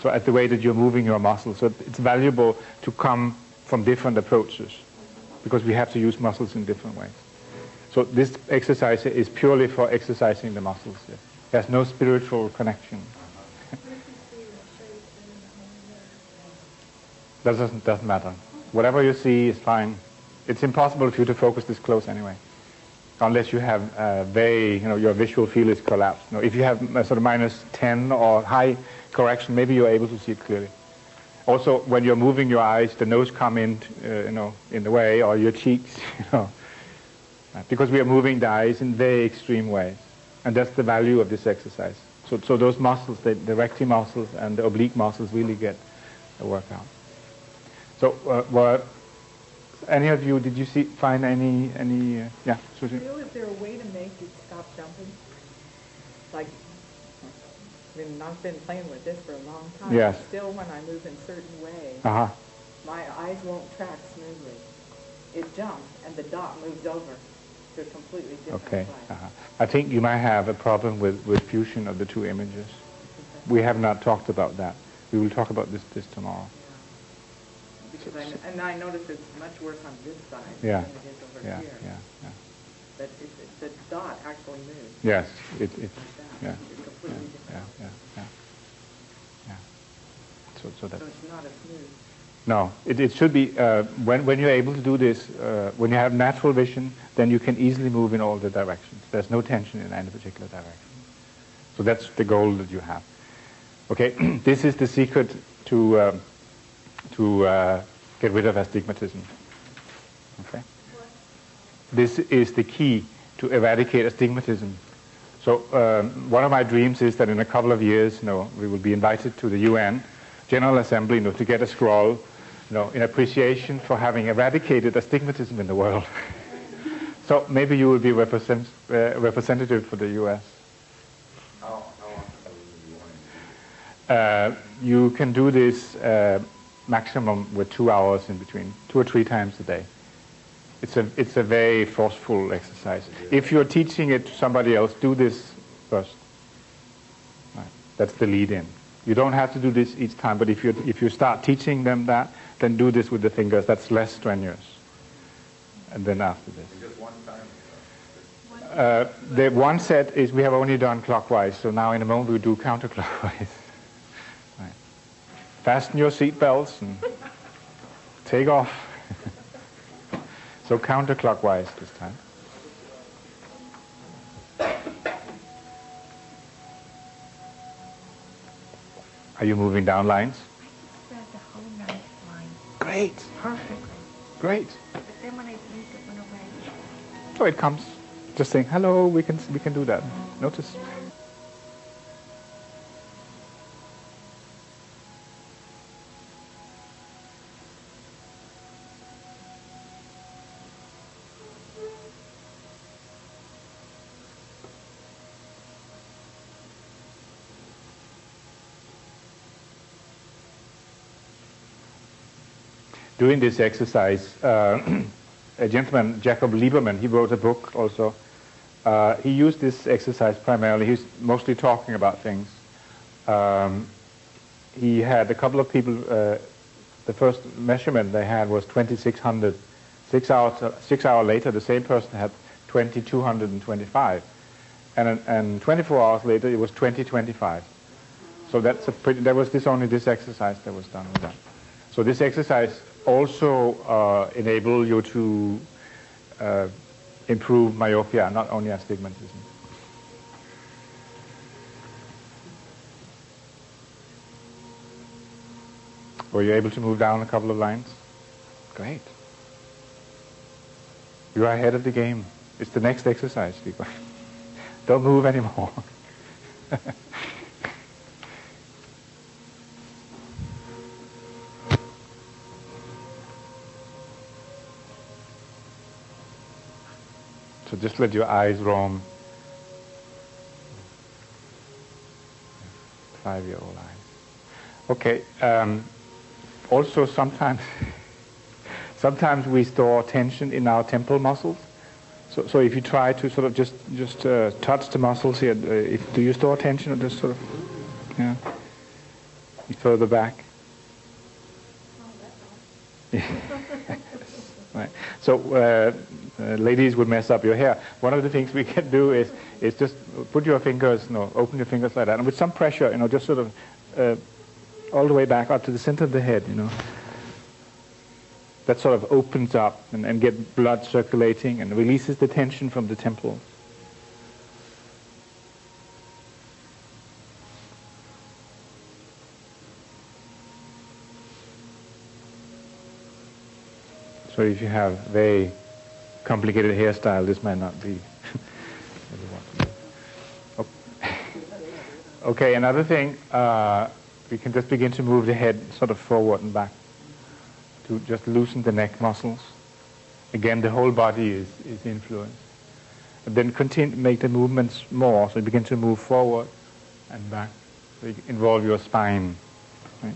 So at the way that you're moving your muscles, so it's valuable to come from different approaches because we have to use muscles in different ways. So this exercise is purely for exercising the muscles. It has no spiritual connection. Doesn't matter. Whatever you see is fine. It's impossible for you to focus this close anyway, unless you have your visual field is collapsed. If you have a sort of -10 or high correction, maybe you're able to see it clearly. Also, when you're moving your eyes, the nose come in, in the way, or your cheeks, because we are moving the eyes in very extreme ways, and that's the value of this exercise. So those muscles, the recti muscles and the oblique muscles, really get a workout. So, any of you, did you find any yeah, Susan? Is there a way to make it stop jumping? Like, I've been playing with this for a long time. Yes. Still, when I move in certain ways, Uh-huh. My eyes won't track smoothly. It jumps, and the dot moves over to a completely different Okay. side. I think you might have a problem with fusion of the two images. We have not talked about that. We will talk about this tomorrow. Because I notice it's much worse on this side Yeah. than it is over Yeah, here. yeah. But the dot actually moves. Yes, it Like that. yeah. It's completely different. Yeah. So that. So it's not as smooth. No, it should be, when you're able to do this, when you have natural vision, then you can easily move in all the directions. There's no tension in any particular direction. So that's the goal that you have. Okay, this is the secret to get rid of astigmatism. Okay? This is the key to eradicate astigmatism. So one of my dreams is that in a couple of years, we will be invited to the UN General Assembly, to get a scroll, in appreciation for having eradicated astigmatism in the world. So maybe you will be representative for the U.S. How often do you want to do this? You can do this maximum with 2 hours in between, 2 or 3 times a day. It's a very forceful exercise. If you're teaching it to somebody else, do this first. Right. That's the lead-in. You don't have to do this each time, but if you start teaching them that, then do this with the fingers. That's less strenuous. And then after this. Just one time? The one set is we have only done clockwise, so now in a moment we'll do counterclockwise. Right. Fasten your seat belts and take off. So counterclockwise this time. Are you moving down lines? I just read the whole night line Great. perfectly. Great. But then when I blinked, it went away. So it comes. Just saying hello. We can do that. Notice. Doing this exercise, a gentleman, Jacob Lieberman, he wrote a book also. He used this exercise primarily. He's mostly talking about things. He had a couple of people, the first measurement they had was 2,600. 6 hours later, the same person had 2,225. And 24 hours later, it was 2025. So that's that was only this exercise that was done with that. So this exercise also enable you to improve myopia, not only astigmatism. Were you able to move down a couple of lines? Great. You are ahead of the game. It's the next exercise, people. Don't move anymore. So just let your eyes roam. 5-year-old eyes. Okay. Also, sometimes we store tension in our temple muscles. So if you try to sort of just touch the muscles here, do you store tension or just sort of, yeah, further back? Right. So ladies would mess up your hair. One of the things we can do is just put your fingers, open your fingers like that, and with some pressure, just sort of all the way back up to the center of the head, That sort of opens up and get blood circulating and releases the tension from the temple. So if you have very complicated hairstyle, this might not be what you want to do. Okay, another thing, we can just begin to move the head sort of forward and back to just loosen the neck muscles. Again, the whole body is influenced. And then make the movements more, so you begin to move forward and back. So you involve your spine. Right?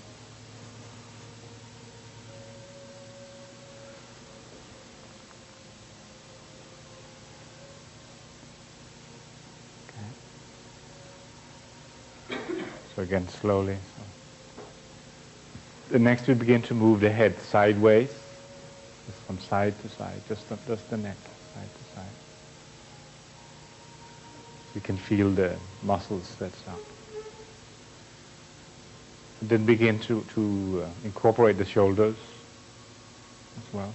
So again, slowly. So. The next we begin to move the head sideways, just from side to side, just the neck, side to side. So you can feel the muscles stretch up. And then begin to incorporate the shoulders as well.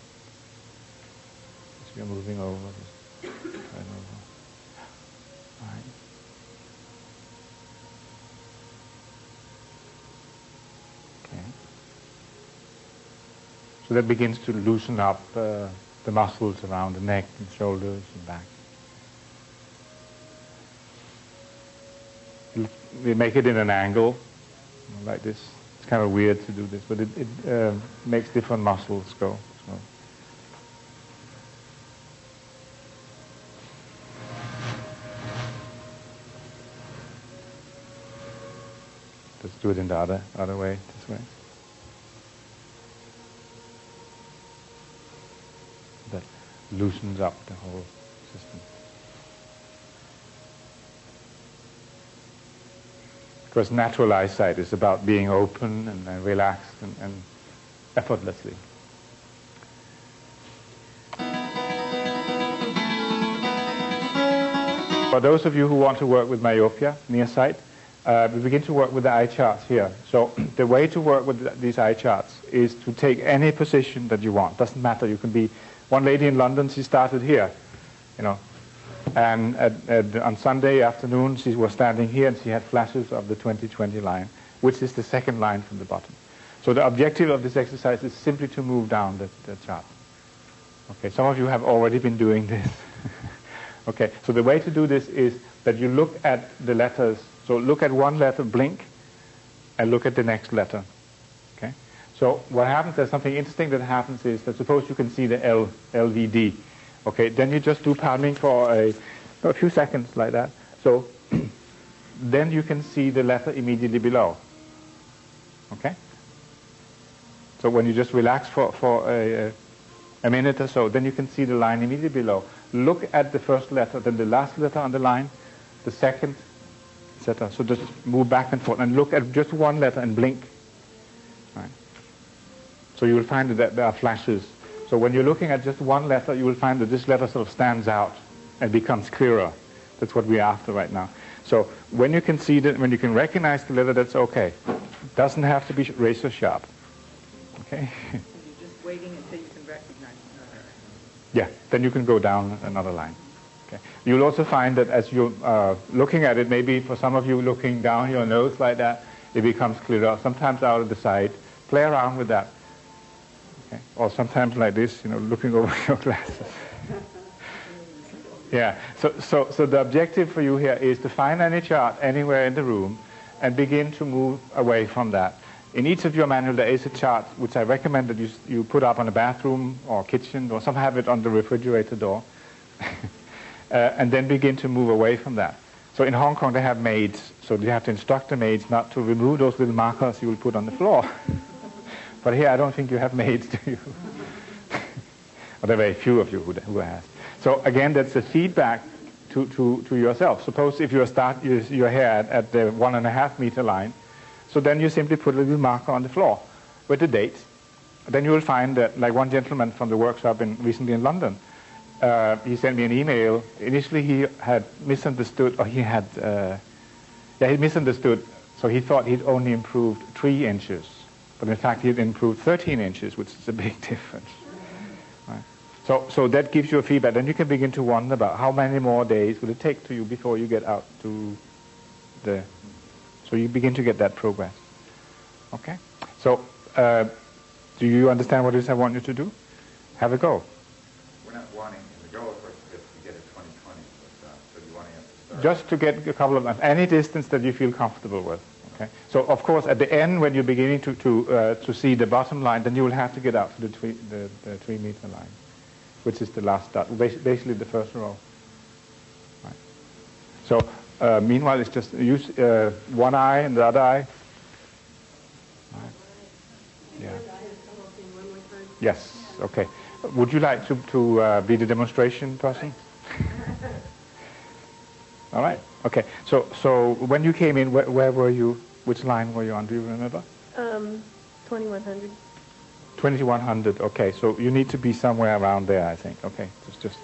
As we are moving over, just turn over. All right. Okay. So that begins to loosen up the muscles around the neck and shoulders and back. We make it in an angle, like this. It's kind of weird to do this, but it makes different muscles go. So. Let's do it in the other way, this way. That loosens up the whole system. Because natural eyesight is about being open and relaxed and effortlessly. For those of you who want to work with myopia, nearsight, we begin to work with the eye charts here. So the way to work with these eye charts is to take any position that you want. Doesn't matter. You can be one lady in London. She started here, you know, and on Sunday afternoon she was standing here and she had flashes of the 20/20 line, which is the second line from the bottom. So the objective of this exercise is simply to move down the chart. Okay, some of you have already been doing this. Okay, so the way to do this is that you look at the letters. So look at one letter, blink, and look at the next letter. Okay. So what happens? There's something interesting that happens is that suppose you can see the LVD. Okay. Then you just do palming for a few seconds like that. So then you can see the letter immediately below. Okay. So when you just relax for a minute or so, then you can see the line immediately below. Look at the first letter, then the last letter on the line, the second, etc. So just move back and forth and look at just one letter and blink. Right. So you will find that there are flashes. So when you're looking at just one letter, you will find that this letter sort of stands out and becomes clearer. That's what we're after right now. So when you can see that, when you can recognize the letter, that's okay. It doesn't have to be razor sharp. Okay. So you're just waiting until you can recognize another. Yeah, then you can go down another line. Okay. You'll also find that as you're looking at it, maybe for some of you looking down your nose like that, it becomes clearer. Sometimes out of the side. Play around with that. Okay. Or sometimes like this, you know, looking over your glasses. Yeah. So the objective for you here is to find any chart anywhere in the room and begin to move away from that. In each of your manual there is a chart which I recommend that you put up on a bathroom or kitchen, or some have it on the refrigerator door. And then begin to move away from that. So in Hong Kong they have maids, so you have to instruct the maids not to remove those little markers you will put on the floor. But here I don't think you have maids, do you? Or there are very few of you who have. So again, that's a feedback to yourself. Suppose if you start your hair at the 1.5 meter line, so then you simply put a little marker on the floor with the date. Then you will find that, like one gentleman from the workshop recently in London, he sent me an email. Initially he had misunderstood, or he misunderstood, so he thought he'd only improved 3 inches. But in fact he'd improved 13 inches, which is a big difference. Right. So that gives you a feedback. Then you can begin to wonder about how many more days will it take to you before you get out to the... So you begin to get that progress. Okay? So do you understand what it is I want you to do? Have a go. We're not wanting to go, of course, to get a 20/20, but so you wanting us to start? Just to get a couple of any distance that you feel comfortable with. Okay. So of course, at the end, when you're beginning to see the bottom line, then you will have to get out to the 3 meter line, which is the last dot, basically the first row. Right. So meanwhile, it's just use one eye and the other eye. Right. Yeah. Yes. Okay. Would you like to be the demonstration person? All right. Okay. So when you came in, where were you? Which line were you on? Do you remember? 2100. 2100. Okay, so you need to be somewhere around there, I think. Okay,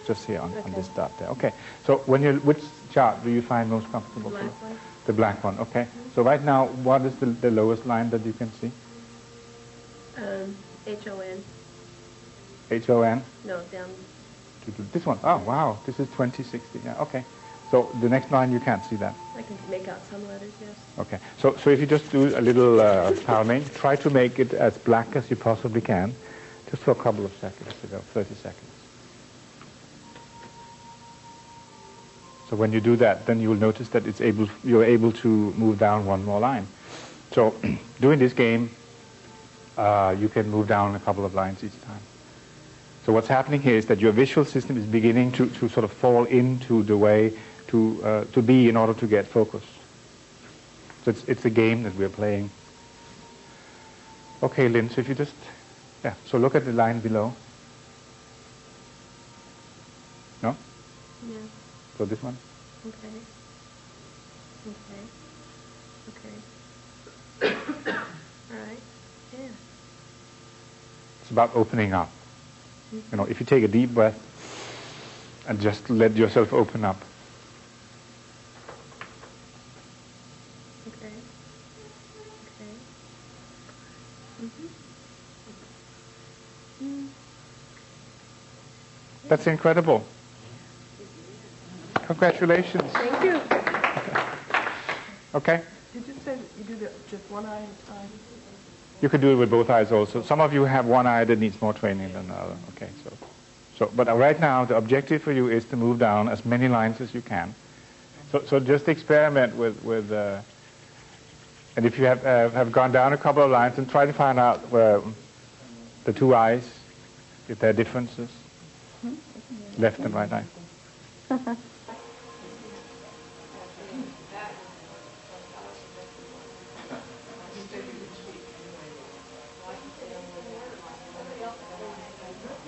just here on Okay. this dot there. Okay, so which chart do you find most comfortable? The for? black one. The black one. Okay. So right now, what is the lowest line that you can see? HON. HON. No, down. This one. Oh wow, this is 2060. Yeah. Okay. So the next line you can't see that. I can make out some letters, yes. Okay. So if you just do a little palming, try to make it as black as you possibly can, just for a couple of seconds, 30 seconds. So when you do that, then you will notice that you're able to move down one more line. So doing this game, you can move down a couple of lines each time. So what's happening here is that your visual system is beginning to sort of fall into the way to be in order to get focus. So it's a game that we're playing. Okay, Lynn, so if you just, so look at the line below. No? Yeah. So this one? Okay. Okay. All right. Yeah. It's about opening up. You know, if you take a deep breath and just let yourself open up. Okay. Okay. That's incredible. Congratulations. Thank you. Okay? Did you say that you do just one eye at a time? You can do it with both eyes also. Some of you have one eye that needs more training than the other. Okay, but right now the objective for you is to move down as many lines as you can. So just experiment with and if you have gone down a couple of lines, and try to find out where the two eyes, if there are differences, left and right eye.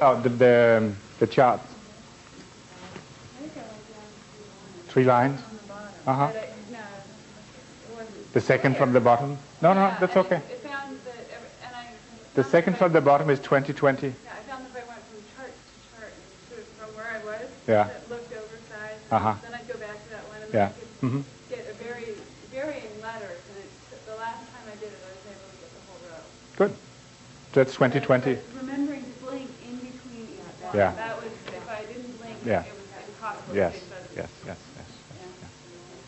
Oh, the chart. 3 lines. Uh-huh. The second from the bottom. No, that's okay. The second from the bottom is 2020. Yeah, I found that if I went from chart to chart, and sort of from where I was, Yeah. that looked oversized, Uh-huh. then I'd go back to that one, and Yeah. then I could get a varying letters, and the last time I did it, I was able to get the whole row. Good. That's 2020. But remembering to blink in between each one, Yeah. that was, if I didn't blink, Yeah. it was impossible Yes, to take photos. yes.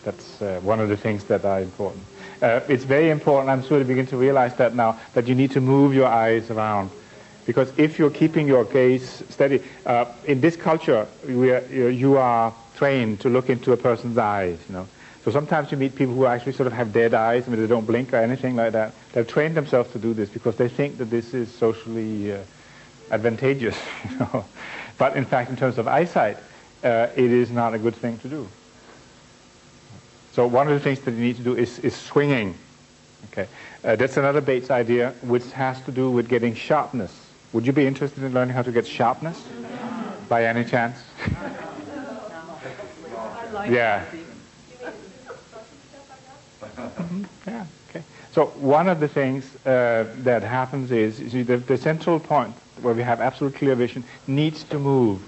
That's one of the things that are important. It's very important, I'm sure you begin to realize that now, that you need to move your eyes around. Because if you're keeping your gaze steady, in this culture, you are trained to look into a person's eyes, you know. So sometimes you meet people who actually sort of have dead eyes, I mean, they don't blink or anything like that. They've trained themselves to do this because they think that this is socially advantageous, you know. But in fact, in terms of eyesight, it is not a good thing to do. So one of the things that you need to do is swinging. Okay, that's another Bates idea, which has to do with getting sharpness. Would you be interested in learning how to get sharpness, by any chance? Yeah. Yeah. Okay. So one of the things that happens is the central point where we have absolute clear vision needs to move.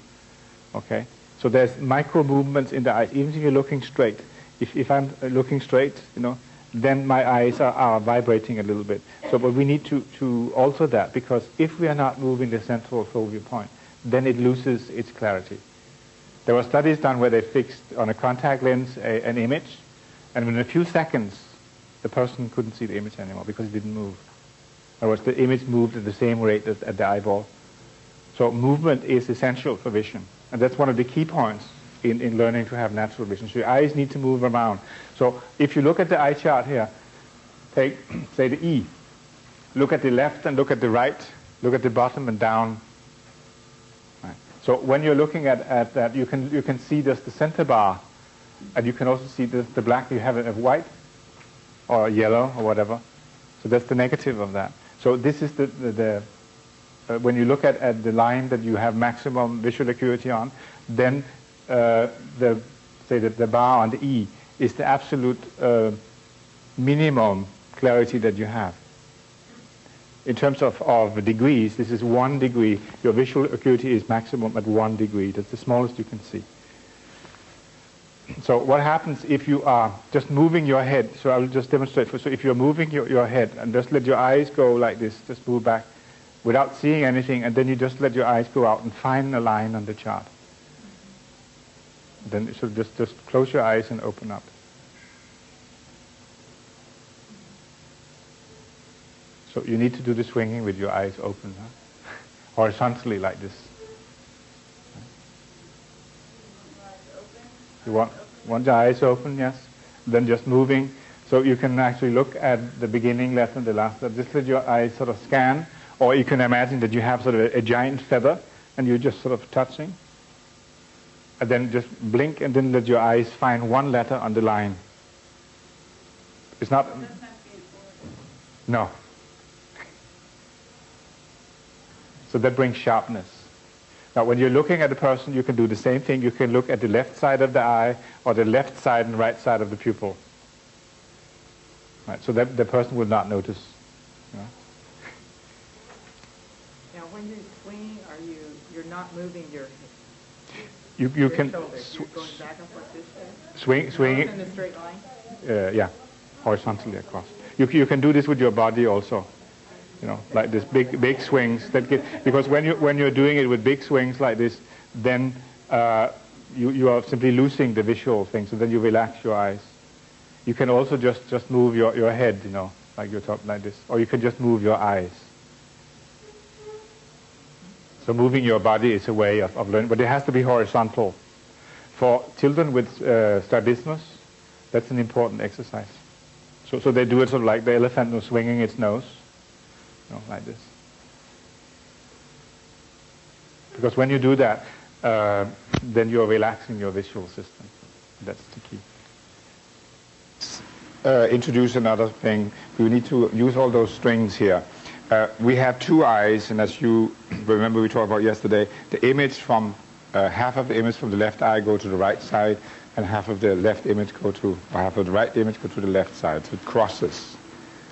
Okay. So there's micro movements in the eyes, even if you're looking straight. If I'm looking straight, you know, then my eyes are vibrating a little bit. So, but we need to alter that, because if we are not moving the central fovea point, then it loses its clarity. There were studies done where they fixed on a contact lens an image, and within a few seconds, the person couldn't see the image anymore because it didn't move. In other words, the image moved at the same rate as at the eyeball. So movement is essential for vision, and that's one of the key points in learning to have natural vision. So your eyes need to move around. So if you look at the eye chart here, take, say, the E. Look at the left and look at the right. Look at the bottom and down. Right. So when you're looking at that, you can see just the center bar, and you can also see the black. You have a white or yellow or whatever. So that's the negative of that. So this is when you look at the line that you have maximum visual acuity on, then the bar on the E is the absolute minimum clarity that you have. In terms of degrees, this is 1 degree. Your visual acuity is maximum at 1 degree. That's the smallest you can see. So what happens if you are just moving your head? So I'll just demonstrate. So if you're moving your head and just let your eyes go like this, just move back without seeing anything, and then you just let your eyes go out and find a line on the chart. Then so just close your eyes and open up. So you need to do the swinging with your eyes open, horizontally like this. You want your eyes open, yes. Then just moving, so you can actually look at the beginning letter and the last letter. Just let your eyes sort of scan, or you can imagine that you have sort of a giant feather, and you're just sort of touching. And then just blink, and then let your eyes find 1 letter on the line. It's not. No. So that brings sharpness. Now, when you're looking at a person, you can do the same thing. You can look at the left side of the eye, or the left side and right side of the pupil. Right, so that the person will not notice. You know? Now, when you're swinging, you're not moving your You can shoulders. You're going back and forth this way. swing In a straight line. yeah, horizontally across. You can do this with your body also. You know, like this big swings that because when you're doing it with big swings like this, then you are simply losing the visual thing. So then you relax your eyes. You can also just move your head, you know, like you're talking like this, or you can just move your eyes. So moving your body is a way of learning, but it has to be horizontal. For children with strabismus, that's an important exercise. So they do it sort of like the elephant who's swinging its nose. You know, like this. Because when you do that, then you're relaxing your visual system. That's the key. Introduce another thing. We need to use all those strings here. We have 2 eyes, and as you remember we talked about yesterday, the image from half of the image from the left eye go to the right side, and half of the left image go to, or half of the right image go to the left side. So it crosses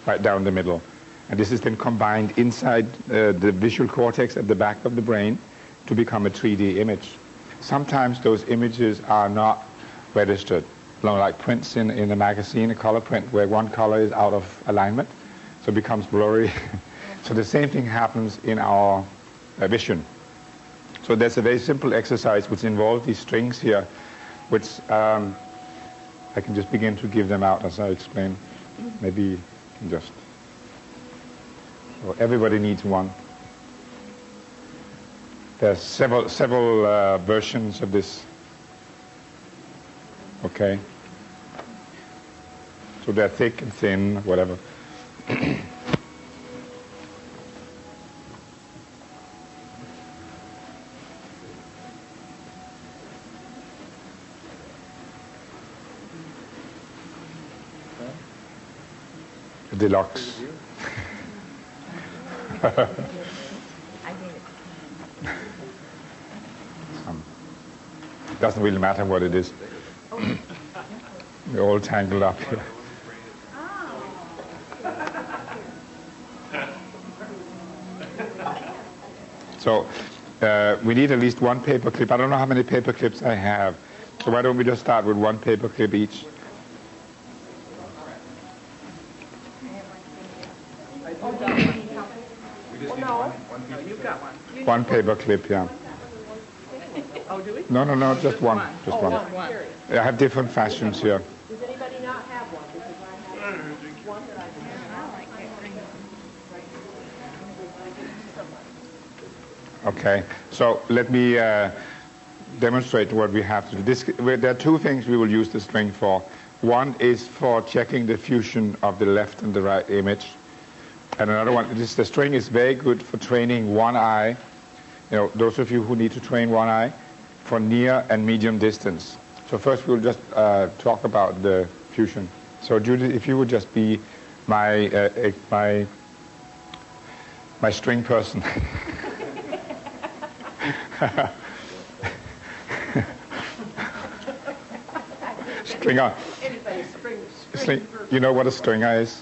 right down the middle. And this is then combined inside the visual cortex at the back of the brain to become a 3D image. Sometimes those images are not registered, like prints in a magazine, a color print, where one color is out of alignment, so it becomes blurry. So the same thing happens in our vision. So there's a very simple exercise which involves these strings here, which I can just begin to give them out as I explain. Maybe you can just... So everybody needs one. There's several versions of this. Okay. So they're thick and thin, whatever. Deluxe. It doesn't really matter what it is. We're all tangled up here. So we need at least 1 paper clip. I don't know how many paper clips I have. So why don't we just start with 1 paper clip each? You've got one. 1 paper clip, yeah. Oh, do we? No, just one. Just one. One. I have different fashions here. Does anybody not have one? Because I have one that I have. Okay, so let me demonstrate what we have to do. There are 2 things we will use the string for. One is for checking the fusion of the left and the right image. And another one, the string is very good for training one eye. You know, those of you who need to train one eye for near and medium distance. So first we'll just talk about the fusion. So Judith, if you would just be my string person. Stringer. You know what a stringer is?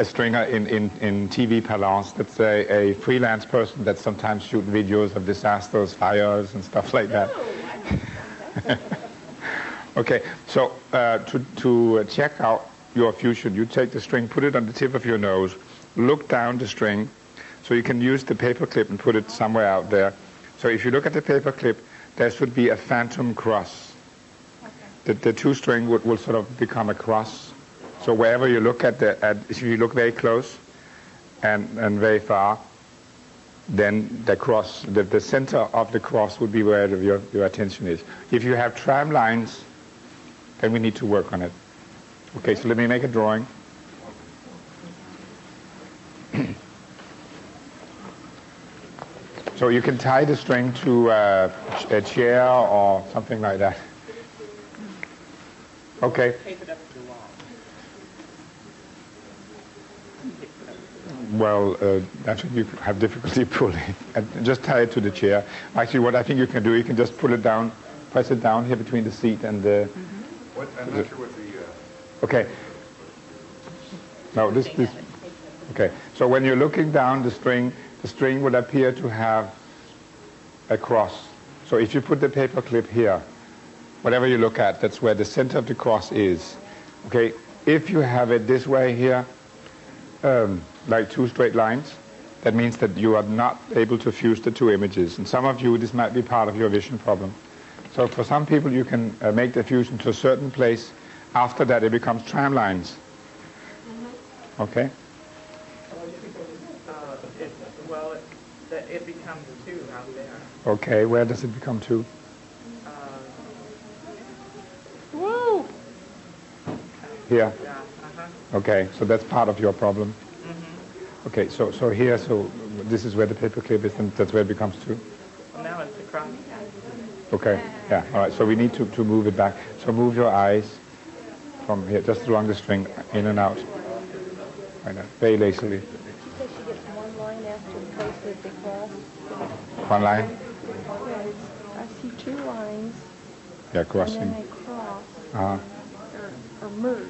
a stringer in TV parlance. That's a freelance person that sometimes shoot videos of disasters, fires, and stuff like that. Okay, so to check out your fusion, you take the string, put it on the tip of your nose, look down the string, so you can use the paper clip and put it somewhere out there. So if you look at the paper clip, there should be a phantom cross. Okay. The two string will sort of become a cross. So wherever you look if you look very close and very far, then the cross, the center of the cross would be where your attention is. If you have tram lines, then we need to work on it. Okay, so let me make a drawing. So you can tie the string to a chair or something like that. Okay. Well, that's when you have difficulty pulling. Just tie it to the chair. Actually, what I think you can do, you can just pull it down, press it down here between the seat and the... I'm not sure what the... Okay. No, this... Okay. So when you're looking down the string would appear to have a cross. So if you put the paper clip here, whatever you look at, that's where the center of the cross is. Okay. If you have it this way here, like two straight lines, that means that you are not able to fuse the two images. And some of you, this might be part of your vision problem. So for some people, you can make the fusion to a certain place. After that, it becomes tram lines. Okay? It becomes two out there. Okay, where does it become two? Woo! Here? Yeah, Okay, so that's part of your problem. Okay, so here, so this is where the paper clip is, and that's where it becomes two? Well, now it's across. Okay, yeah, all right, so we need to move it back. So move your eyes from here, just along the string, in and out. Right now, very lazily. She says she gets one line after the place with the cross. One line? Yes, I see two lines. Yeah, crossing. And then they cross or merge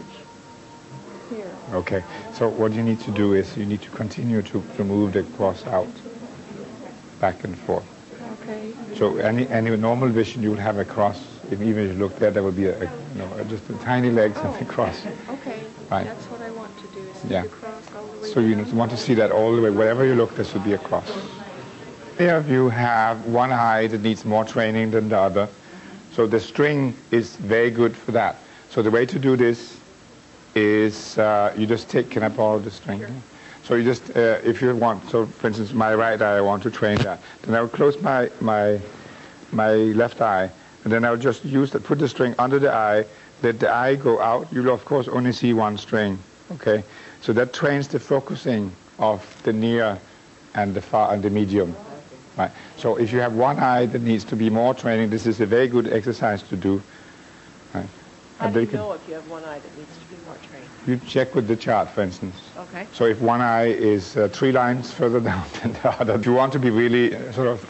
here. Okay, so what you need to do is you need to continue to move the cross out, back and forth. Okay. So any normal vision, you will have a cross. Even if you look there will be just the tiny legs and the cross. Okay, right. That's what I want to do, is see Yeah. the cross all the way So you down. want to see that all the way. Wherever you look, there should be a cross. Here you have one eye that needs more training than the other. So the string is very good for that. So the way to do this is you just take, can I borrow the string? Sure. So you just, if you want, so for instance, my right eye, I want to train that. Then I will close my left eye, and then I will just put the string under the eye, let the eye go out. You will, of course, only see one string, okay? So that trains the focusing of the near and the far and the medium. Right. So if you have one eye that needs to be more training, this is a very good exercise to do. Right. How do you know if you have one eye that needs to be more trained? You check with the chart, for instance. Okay. So if one eye is 3 lines further down than the other, if you want to be really sort of,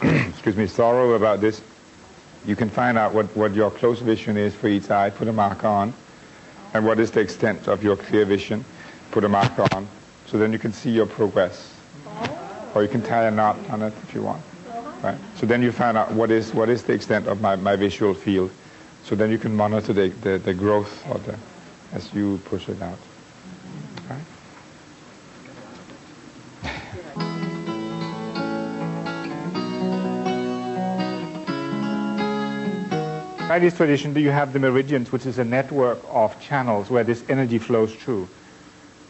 thorough about this, you can find out what your close vision is for each eye, put a marker on, and what is the extent of your clear vision, put a marker on, so then you can see your progress. Or you can tie a knot on it if you want. Right. So then you find out what is the extent of my visual field. So then you can monitor the growth as you push it out. Right. By this tradition, you have the meridians, which is a network of channels where this energy flows through.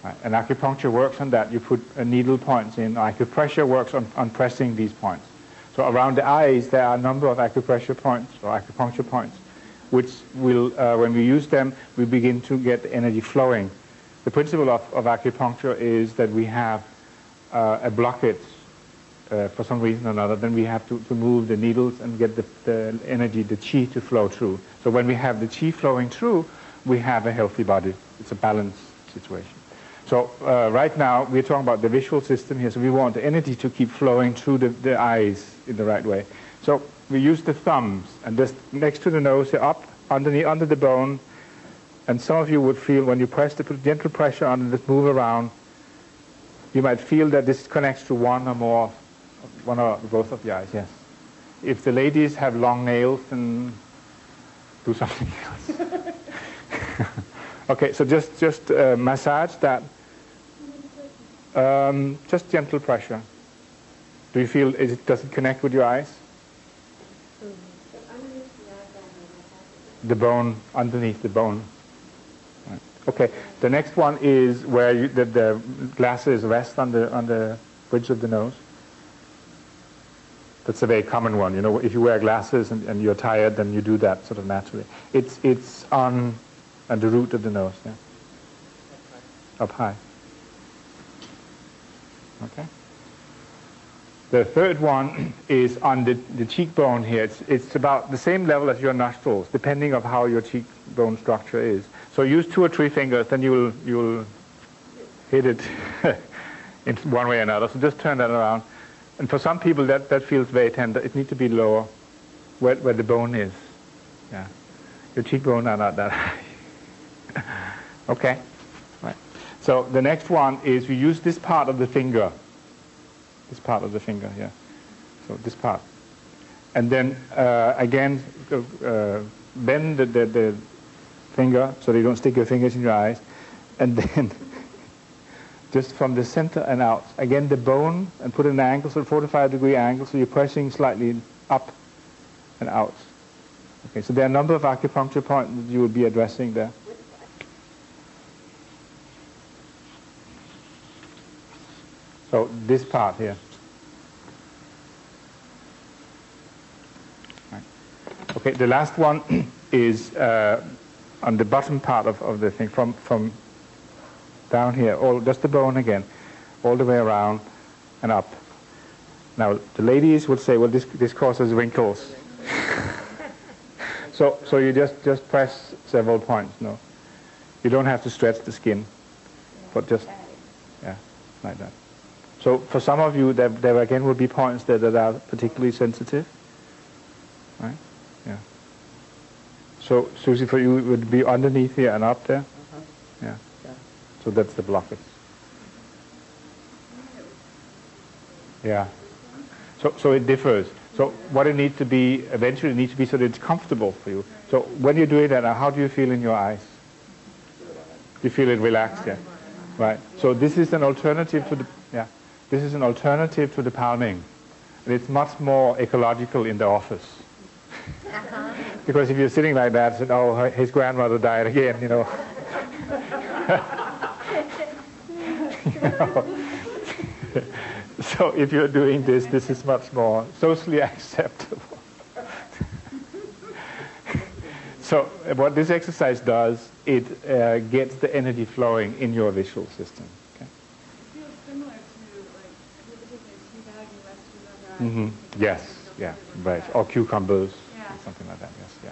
Right. And acupuncture works on that. You put needle points in. Acupressure works on pressing these points. So around the eyes, there are a number of acupressure points or acupuncture points, which will, when we use them, we begin to get the energy flowing. The principle of acupuncture is that we have a blockage for some reason or another. Then we have to move the needles and get the energy, the chi, to flow through. So when we have the chi flowing through, we have a healthy body. It's a balanced situation. So right now, we're talking about the visual system here, so we want the energy to keep flowing through the eyes in the right way. So we use the thumbs, and just next to the nose, up under the bone, and some of you would feel when you press, put gentle pressure on and just move around, you might feel that this connects to one or both of the eyes, yes. If the ladies have long nails, then do something else. Okay, so just massage that. Just gentle pressure. Do you feel, does it connect with your eyes? The bone, underneath the bone. Right. Okay, the next one is where the glasses rest on the bridge of the nose. That's a very common one. You know, if you wear glasses and you're tired, then you do that sort of naturally. It's on the root of the nose, yeah. Up high. Okay. The third one is on the cheekbone here. It's about the same level as your nostrils, depending on how your cheekbone structure is. So use 2 or 3 fingers, then you'll hit it in one way or another. So just turn that around. And for some people, that feels very tender. It needs to be lower, where the bone is. Yeah, your cheekbone are not that high. Okay, right. So the next one is we use this part of the finger. This part of the finger, yeah. So this part, and then again, bend the finger so that you don't stick your fingers in your eyes, and then. Just from the center and out. Again, the bone, and put an angle, so 45-degree angle, so you're pressing slightly up and out. Okay, so there are a number of acupuncture points that you will be addressing there. So this part here. Right. Okay, the last one is on the bottom part of the thing, from down here, just the bone again, all the way around and up. Now, the ladies would say, well, this causes wrinkles. so you just press several points, no? You don't have to stretch the skin, but just, yeah, like that. So for some of you, there again will be points that are particularly sensitive, right? Yeah. So, Susie, for you, it would be underneath here and up there? Yeah. So that's the blockage. Yeah. So it differs. So what it needs to be, eventually it needs to be so that it's comfortable for you. So when you're doing that, how do you feel in your eyes? You feel it relaxed, yeah? Right. So this is an alternative to the, yeah. This is an alternative to the palming. And it's much more ecological in the office. Because if you're sitting like that, and, oh, his grandmother died again, you know. So if you're doing this is much more socially acceptable. So what this exercise does, it gets the energy flowing in your visual system. Okay? It feels similar to, like, have you ever taken a tea bag and rested on your eyes? Mm-hmm. Yes, yeah, right. Or cucumbers, yeah. Something like that, yes, yeah.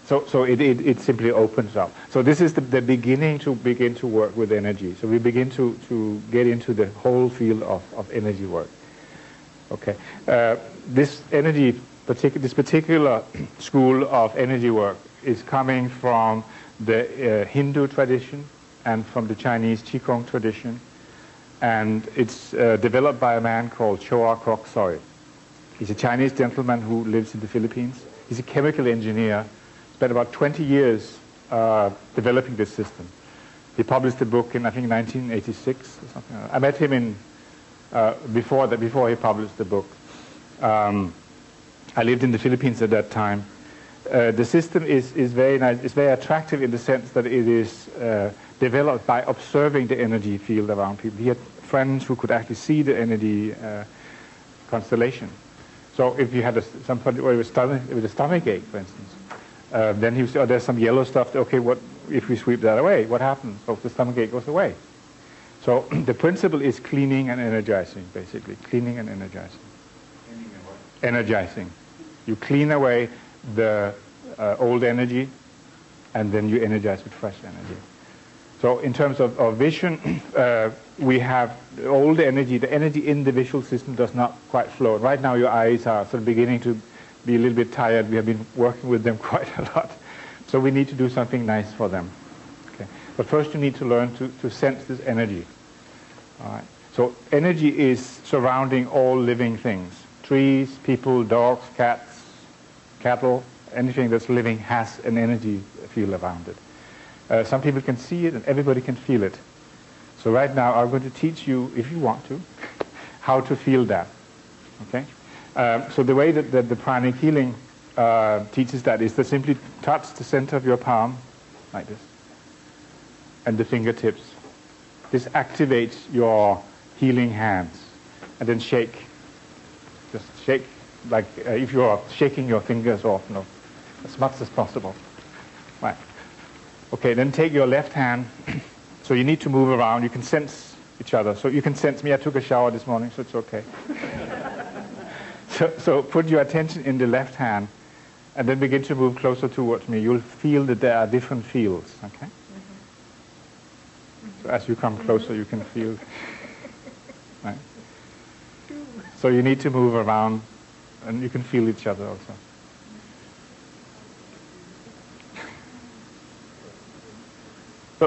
So it simply opens up. So this is the beginning to begin to work with energy. So we begin to get into the whole field of energy work. Okay, this particular school of energy work is coming from the Hindu tradition and from the Chinese Qigong tradition, and it's developed by a man called Choa Krok Soi. He's a Chinese gentleman who lives in the Philippines. He's a chemical engineer. Spent about 20 years developing this system. He published a book in, I think, 1986 or something like that. I met him in before he published the book. I lived in the Philippines at that time. The system is very nice. It's very attractive in the sense that it is developed by observing the energy field around people. He had friends who could actually see the energy constellation. So if you had somebody with a stomach ache, for instance, then he would say, oh, there's some yellow stuff. Okay, what if we sweep that away? What happens? So the stomach ache goes away. So the principle is cleaning and energizing, basically. Cleaning and energizing. Cleaning and what? Energizing. You clean away the old energy, and then you energize with fresh energy. So in terms of vision, we have the old energy. The energy in the visual system does not quite flow. Right now your eyes are sort of beginning to be a little bit tired. We have been working with them quite a lot. So we need to do something nice for them. Okay. But first you need to learn to sense this energy. All right. So energy is surrounding all living things. Trees, people, dogs, cats, cattle, anything that's living has an energy field around it. Some people can see it and everybody can feel it. So right now I'm going to teach you, if you want to, how to feel that. Okay? So the way that the pranic healing teaches that is to simply touch the center of your palm like this and the fingertips. This activates your healing hands. And then shake. Just shake like if you are shaking your fingers off, as much as possible. Right. Okay, then take your left hand. So you need to move around. You can sense each other. So you can sense me. I took a shower this morning, so it's okay. So put your attention in the left hand and then begin to move closer towards me. You'll feel that there are different fields, okay? So as you come closer, you can feel. Right? So you need to move around and you can feel each other also.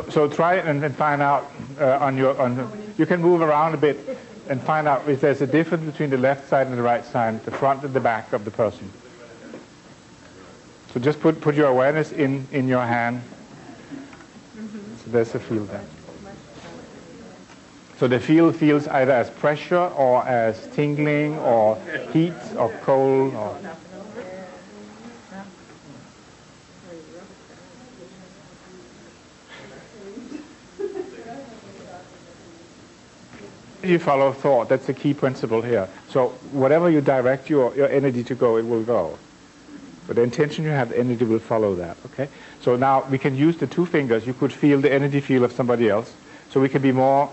So try it and find out you can move around a bit and find out if there's a difference between the left side and the right side, the front and the back of the person. So just put your awareness in your hand. So there's a feel there. So the feel feels either as pressure or as tingling or heat or cold or... You follow thought. That's the key principle here. So whatever you direct your energy to go, it will go. But the intention you have, the energy will follow that. Okay. So now we can use the two fingers. You could feel the energy field of somebody else. So we can be more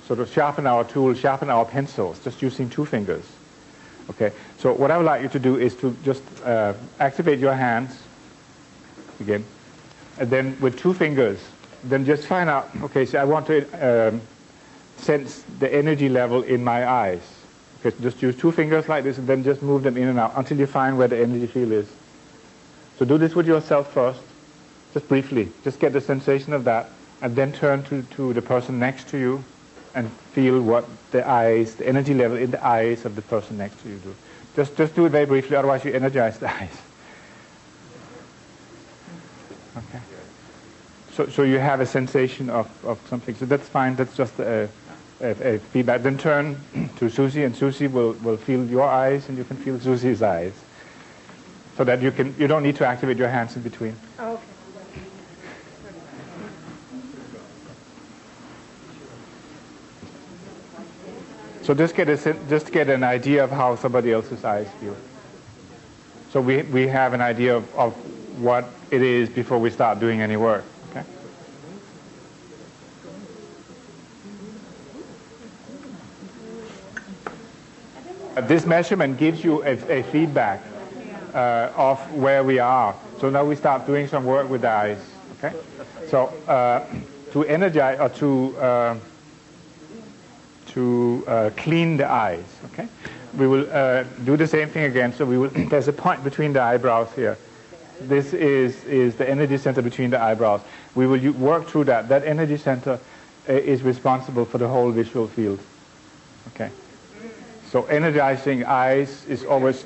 sort of sharpen our tools, sharpen our pencils, just using two fingers. Okay. So what I would like you to do is to just activate your hands again, and then with two fingers, then just find out. Okay. So I want to sense the energy level in my eyes. Okay, so just use two fingers like this and then just move them in and out until you find where the energy field is. So do this with yourself first, just briefly. Just get the sensation of that and then turn to the person next to you and feel what the energy level in the eyes of the person next to you do. Just do it very briefly, otherwise you energize the eyes. Okay. So you have a sensation of something. So that's fine, that's just a feedback. Then turn to Susie, and Susie will feel your eyes, and you can feel Susie's eyes. So that you don't need to activate your hands in between. Oh, okay. So just get an idea of how somebody else's eyes feel. So we have an idea of what it is before we start doing any work. Okay? This measurement gives you a feedback of where we are. So now we start doing some work with the eyes. Okay? So to energize or to clean the eyes. Okay? We will do the same thing again. So there's a point between the eyebrows here. This is the energy center between the eyebrows. We will work through that. That energy center is responsible for the whole visual field. Okay? So energizing eyes is always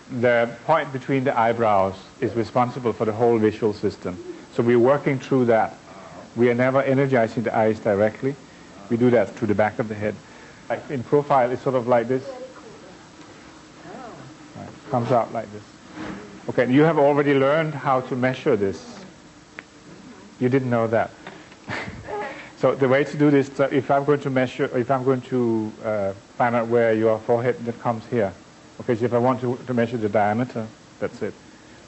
the point between the eyebrows is responsible for the whole visual system. So we're working through that. We are never energizing the eyes directly. We do that through the back of the head. Like in profile, it's sort of like this. Right, comes out like this. Okay, you have already learned how to measure this. You didn't know that. So the way to do this, if I'm going to measure, if I'm going to find out where your forehead that comes here. Okay, so if I want to measure the diameter, that's it.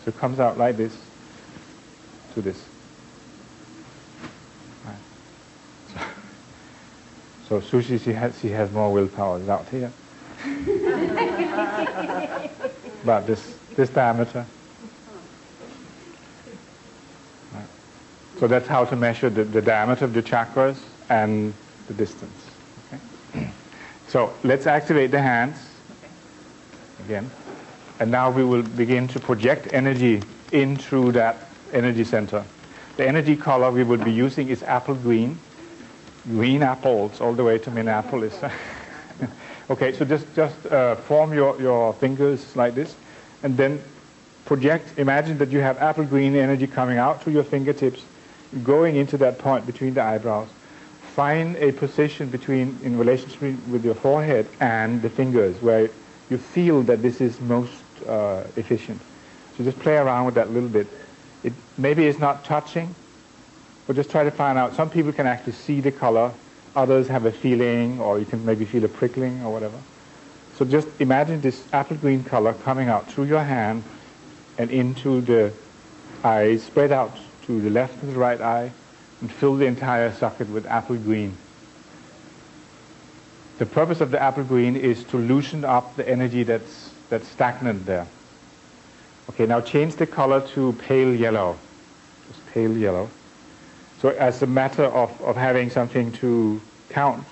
So it comes out like this to this. Right. So Sushi, she has more willpower. It's out here. But this diameter. Right. So that's how to measure the diameter of the chakras and the distance. Okay? So let's activate the hands again. And now we will begin to project energy in through that energy center. The energy color we will be using is apple green. Green apples all the way to Minneapolis. Okay, so just form your fingers like this, and then project, imagine that you have apple green energy coming out through your fingertips, going into that point between the eyebrows. Find a position in relationship with your forehead and the fingers where you feel that this is most efficient. So just play around with that a little bit. Maybe it's not touching, but just try to find out. Some people can actually see the color, others have a feeling, or you can maybe feel a prickling or whatever. So just imagine this apple green color coming out through your hand and into the eyes, spread out to the left and the right eye, and fill the entire socket with apple green. The purpose of the apple green is to loosen up the energy that's stagnant there. Okay, now change the color to pale yellow. Just pale yellow. So as a matter of having something to count,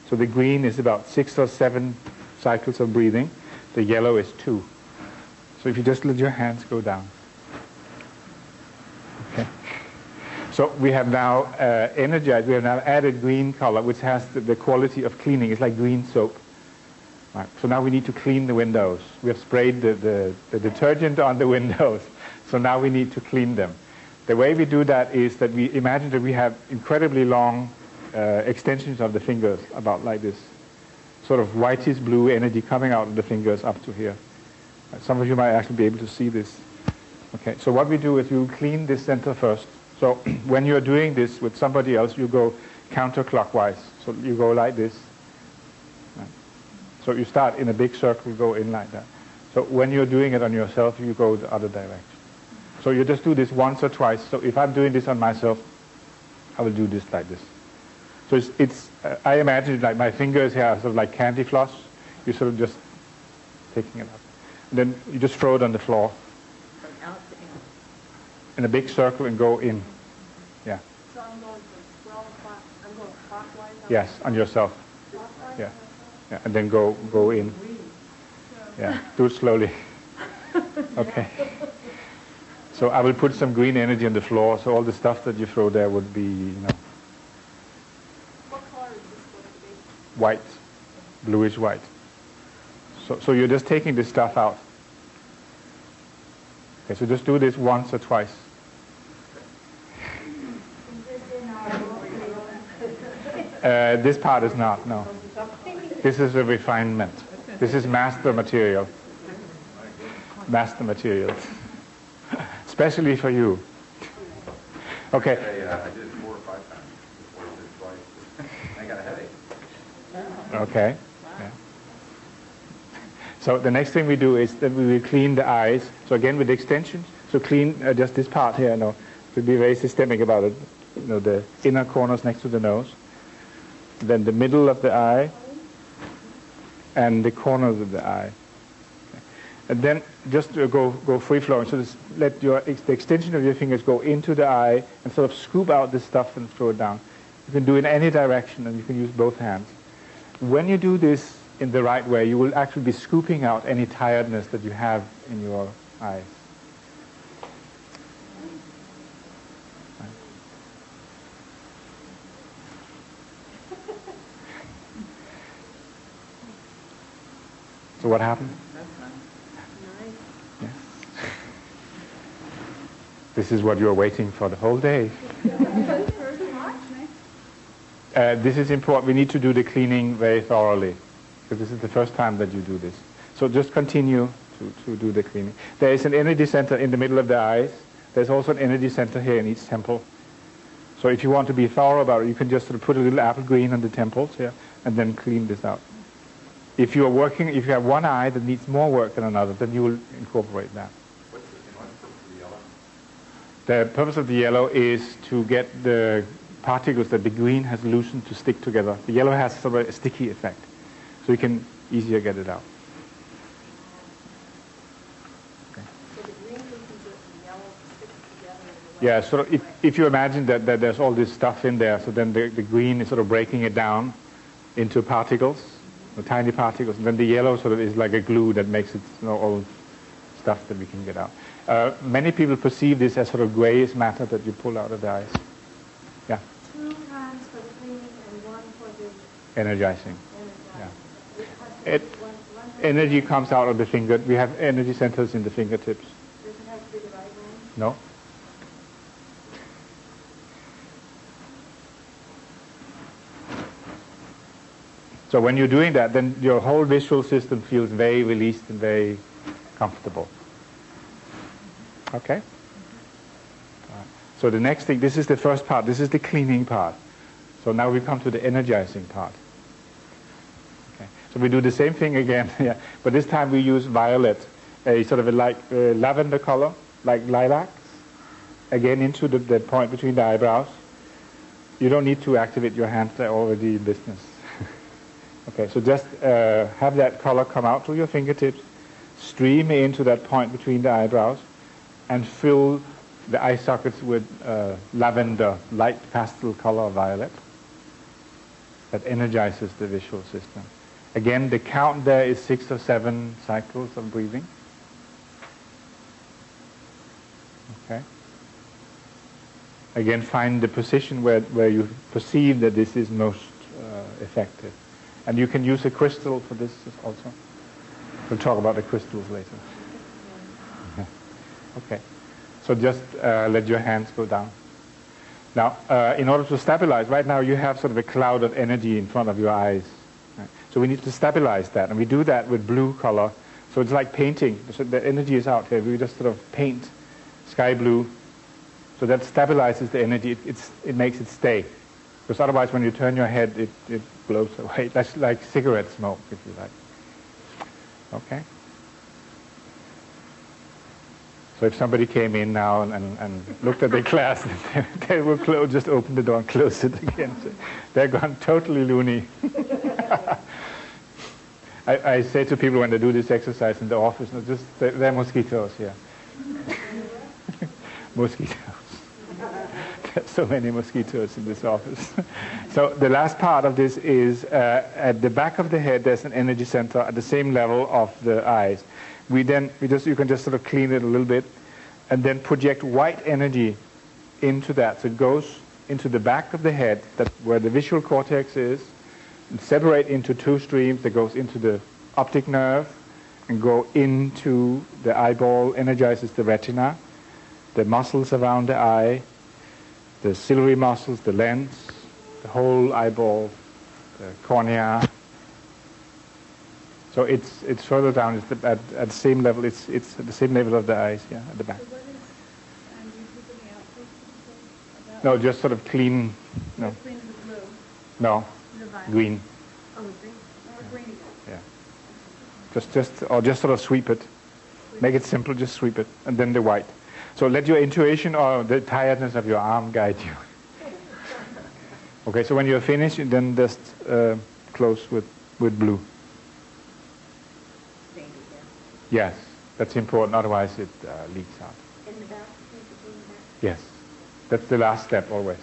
so the green is about 6 or 7 cycles of breathing. The yellow is 2. So if you just let your hands go down. Okay. So we have now energized, we have now added green color, which has the quality of cleaning. It's like green soap. Right. So now we need to clean the windows. We have sprayed the detergent on the windows. So now we need to clean them. The way we do that is that we imagine that we have incredibly long extensions of the fingers, about like this. Sort of whitish blue energy coming out of the fingers up to here. Some of you might actually be able to see this. Okay, so what we do is you clean this center first. So when you're doing this with somebody else, you go counterclockwise. So you go like this. Right. So you start in a big circle, go in like that. So when you're doing it on yourself, you go the other direction. So you just do this once or twice. So if I'm doing this on myself, I will do this like this. So I imagine like my fingers here are sort of like candy floss. You're sort of just picking it up. And then you just throw it on the floor. From out to in. In a big circle and go in. Yeah. So I'm going I'm going clockwise? Yes, on yourself. Clockwise? Yeah. Yeah, and then go in. Yeah, do it slowly. Okay. So I will put some green energy on the floor, so all the stuff that you throw there would be, What color is this going to be? white, bluish white. So you're just taking this stuff out. Okay, so just do this once or twice. This part is not, no. This is a refinement. This is master material. Master material. Especially for you. Okay. I did it 4 or 5 times before I did it twice. I got a headache. Okay. Yeah. So the next thing we do is that we will clean the eyes. So again with extensions. So clean just this part here. To be very systemic about it. The inner corners next to the nose. Then the middle of the eye. And the corners of the eye. And then just go free flowing. So just let the extension of your fingers go into the eye and sort of scoop out this stuff and throw it down. You can do it in any direction, and you can use both hands. When you do this in the right way, you will actually be scooping out any tiredness that you have in your eyes. So what happened? Yes. This is what you're waiting for the whole day. This is important. We need to do the cleaning very thoroughly, because this is the first time that you do this. So just continue to do the cleaning. There is an energy center in the middle of the eyes. There's also an energy center here in each temple. So if you want to be thorough about it, you can just sort of put a little apple green on the temples here, and then clean this out. If you have one eye that needs more work than another, then you will incorporate that. What's the purpose of the yellow? The purpose of the yellow is to get the particles that the green has loosened to stick together. The yellow has sort of a sticky effect, so you can easier get it out. Okay. So the green loosens it, the yellow sticks together. And the Yeah, so if you imagine that there's all this stuff in there, so then the green is sort of breaking it down into particles, the tiny particles, and then the yellow sort of is like a glue that makes it all stuff that we can get out. Many people perceive this as sort of grayish matter that you pull out of the eyes. Yeah? 2 times for the cleaning and 1 for the Energizing. energizing. Energy comes out of the finger. We have energy centers in the fingertips. Does it have to be the right one? No? So when you're doing that, then your whole visual system feels very released and very comfortable. Okay? So the next thing, this is the first part. This is the cleaning part. So now we come to the energizing part. Okay. So we do the same thing again, yeah. But this time we use violet, a sort of a like lavender color, like lilac, again into the point between the eyebrows. You don't need to activate your hands; they're already in business. Okay, so just have that color come out through your fingertips, stream into that point between the eyebrows, and fill the eye sockets with lavender, light pastel color violet. That energizes the visual system. Again, the count there is 6 or 7 cycles of breathing. Okay. Again, find the position where you perceive that this is most effective. And you can use a crystal for this also. We'll talk about the crystals later. Okay. So just let your hands go down. Now, in order to stabilize, right now you have sort of a cloud of energy in front of your eyes. Right? So we need to stabilize that, and we do that with blue color. So it's like painting. So the energy is out here. We just sort of paint sky blue. So that stabilizes the energy. It makes it stay. Because otherwise, when you turn your head, it blows away. That's like cigarette smoke, if you like. Okay? So if somebody came in now and looked at their class, they will just open the door and close it again. So they're gone totally loony. I say to people when they do this exercise in the office, no, just there are mosquitoes here. Mosquitoes. There's so many mosquitoes in this office. So the last part of this is at the back of the head there's an energy center at the same level of the eyes. You can just sort of clean it a little bit and then project white energy into that. So it goes into the back of the head, that's where the visual cortex is, and separate into 2 streams that goes into the optic nerve and go into the eyeball, energizes the retina, the muscles around the eye, the ciliary muscles, the lens, the whole eyeball, the cornea. So it's further down. It's at the same level. It's at the same level of the eyes. Yeah, at the back. So what is, do you put any outfits about? No, just sort of clean. No, Clean with blue. no, The violet. green. Oh, green. Or green. Yeah. Just sort of sweep it. Make it simple. Just sweep it, and then the white. So let your intuition or the tiredness of your arm guide you. Okay. So when you're finished, then just close with blue. Yes, that's important, otherwise it leaks out. In the back? Yes, that's the last step always.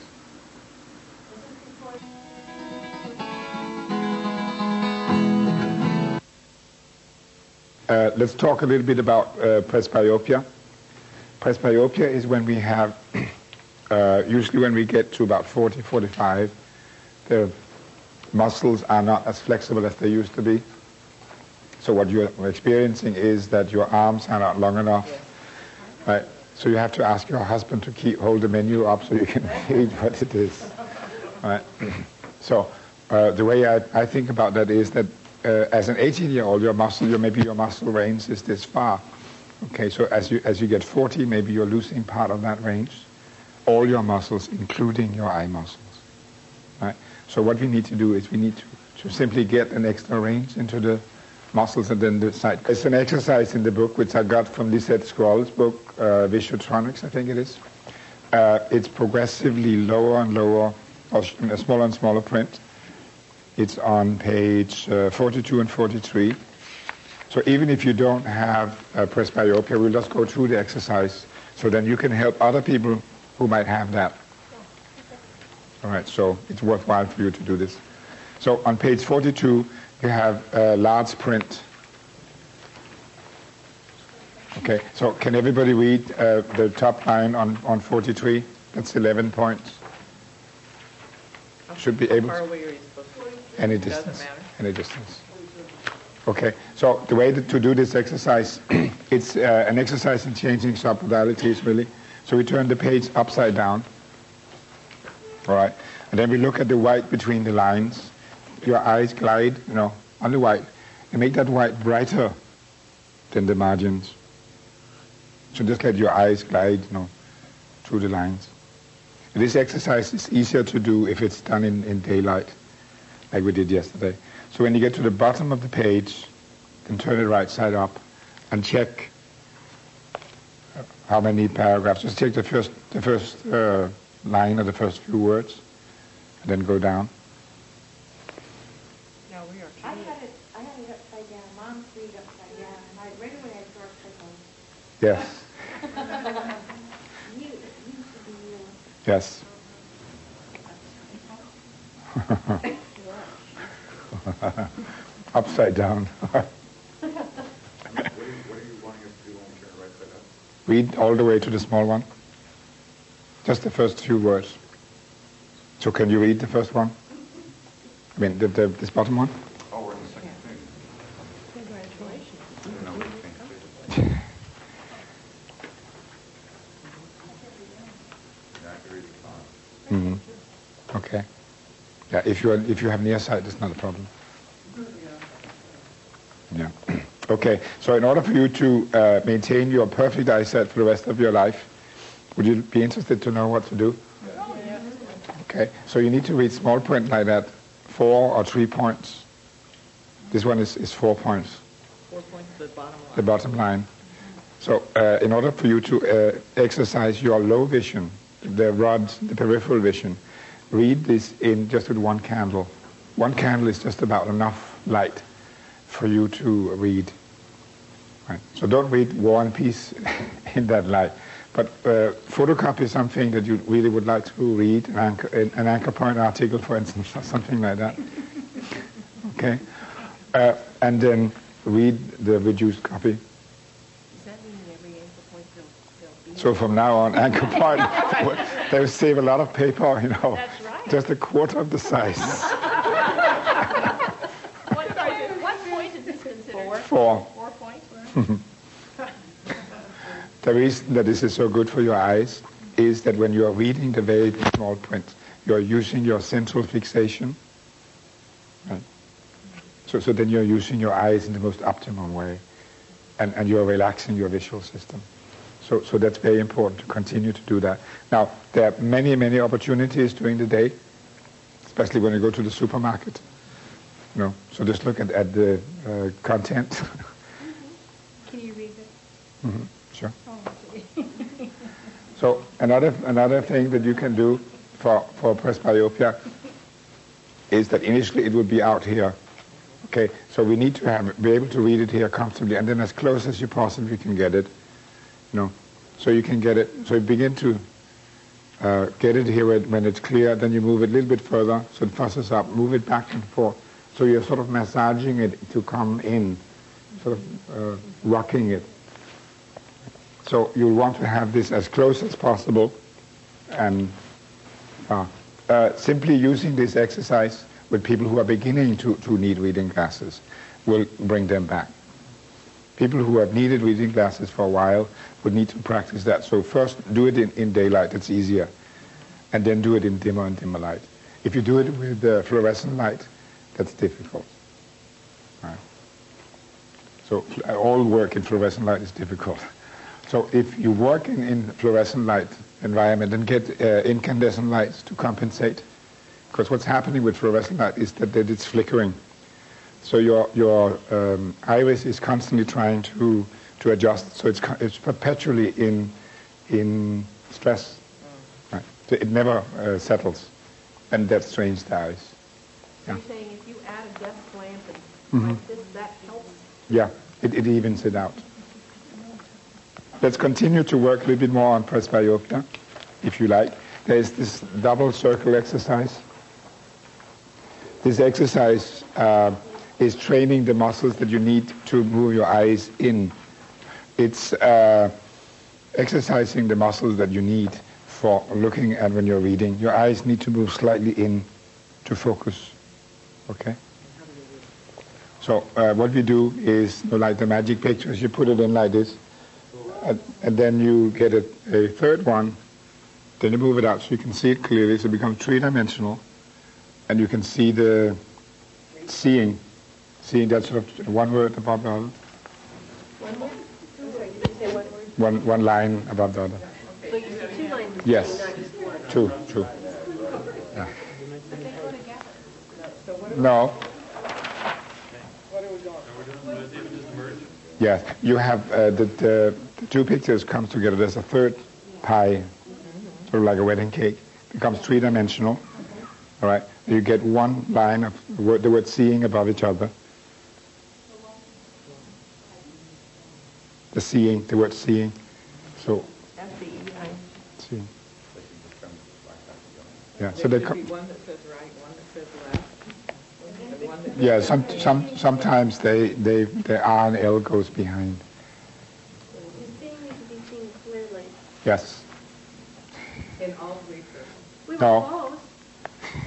Let's talk a little bit about presbyopia. Presbyopia is when we have, usually when we get to about 40, 45, the muscles are not as flexible as they used to be. So what you're experiencing is that your arms are not long enough, right? So you have to ask your husband to hold the menu up so you can read what it is, right? So the way I think about that is that as an 18-year-old, your muscle range is this far. Okay, so as you get 40, maybe you're losing part of that range, all your muscles, including your eye muscles, right? So what we need to do is we need to simply get an extra range into the muscles and then the side. It's an exercise in the book which I got from Lisette Scroll's book, Visutronics, I think it is. It's progressively lower and lower, or smaller and smaller print. It's on page 42 and 43. So even if you don't have presbyopia, we'll just go through the exercise so then you can help other people who might have that. All right, so it's worthwhile for you to do this. So on page 42, you have large print. Okay, so can everybody read the top line on 43? That's 11 points. Should be able How far to. away are you supposed to be? Any Doesn't distance. matter. Any distance. Okay, so the way to do this exercise, it's an exercise in changing submodalities, really. So we turn the page upside down. All right, and then we look at the white between the lines. Your eyes glide, on the white, and make that white brighter than the margins. So just let your eyes glide, through the lines. And this exercise is easier to do if it's done in daylight, like we did yesterday. So when you get to the bottom of the page, then turn it right side up and check how many paragraphs. Just check the first line or the first few words, and then go down. No, we are. I had it upside down. Mom's read upside down, and right away I saw circles. Yes. You should be you. Yes. Upside down. What are you wanting us to do when we turn right side up? Read all the way to the small one. Just the first few words. So can you read the first one? I mean, this bottom one? Oh, we're in the second thing. Congratulations. No, we can't. Yeah, I can read the font. Mm-hmm. Okay. Yeah, if you have nearsight, it's not a problem. Yeah. Okay. So in order for you to maintain your perfect eyesight for the rest of your life, would you be interested to know what to do? Okay. So you need to read small print like that, 4 or 3 points. This one is 4 points. 4 points to the bottom line. The bottom line. So in order for you to exercise your low vision, the peripheral vision, read this in just with one candle. One candle is just about enough light for you to read. Right. So don't read War and Peace in that light. But photocopy something that you really would like to read, an anchor point article, for instance, or something like that. Okay? And then read the reduced copy. Does that mean every anchor point they'll be? So from now on, anchor point, they will save a lot of paper, That's right. just a quarter of the size. What point is this considered? 4. 4 points? The reason that this is so good for your eyes is that when you are reading the very small print, you are using your central fixation. Right? So then you're using your eyes in the most optimum way, and you're relaxing your visual system. So that's very important to continue to do that. Now, there are many, many opportunities during the day, especially when you go to the supermarket. So just look at the content. Can you read it? Mm-hmm. Sure. Oh, okay. So another thing that you can do for presbyopia is that initially it would be out here. Okay, so we need to be able to read it here comfortably, and then as close as you possibly can get it. So you can get it. So you begin to get it here when it's clear. Then you move it a little bit further, so it fusses up. Move it back and forth. So you're sort of massaging it to come in, sort of rocking it. So you'll want to have this as close as possible, and simply using this exercise with people who are beginning to need reading glasses will bring them back. People who have needed reading glasses for a while would need to practice that. So first do it in daylight, it's easier, and then do it in dimmer and dimmer light. If you do it with fluorescent light, that's difficult. Right? So all work in fluorescent light is difficult. So if you work in fluorescent light environment, then get incandescent lights to compensate. Because what's happening with fluorescent light is that it's flickering. So your iris is constantly trying to adjust. So it's perpetually in stress. Right? So it never settles, and that strains the eyes. So you're saying if you add a desk lamp Mm-hmm. like this, that helps? Yeah, it evens it out. Let's continue to work a little bit more on presbyopia, if you like. There's this double circle exercise. This exercise is training the muscles that you need to move your eyes in It's exercising the muscles that you need for looking at when you're reading. Your eyes need to move slightly in to focus. Okay? So what we do is, like the magic pictures, you put it in like this, and then you get a third one, then you move it out so you can see it clearly, so it becomes three-dimensional, and you can see the seeing that sort of one word above the other. One line above the other. So you see 2 lines. Yes. Not just one. True. Yeah. But they go together. No. We're doing the images merge. Yes. You have the two pictures come together. There's a third pie, sort of like a wedding cake. Becomes three-dimensional. All right. You get one line of the word seeing above each other. The word seeing. So. S-E-E-I. Seeing. Yeah. So There they should be one that says right, one that says left. And one that yeah. says Sometimes the R and L goes behind. You seeing me to be seen clearly. Yes. in all 3 persons. We were No.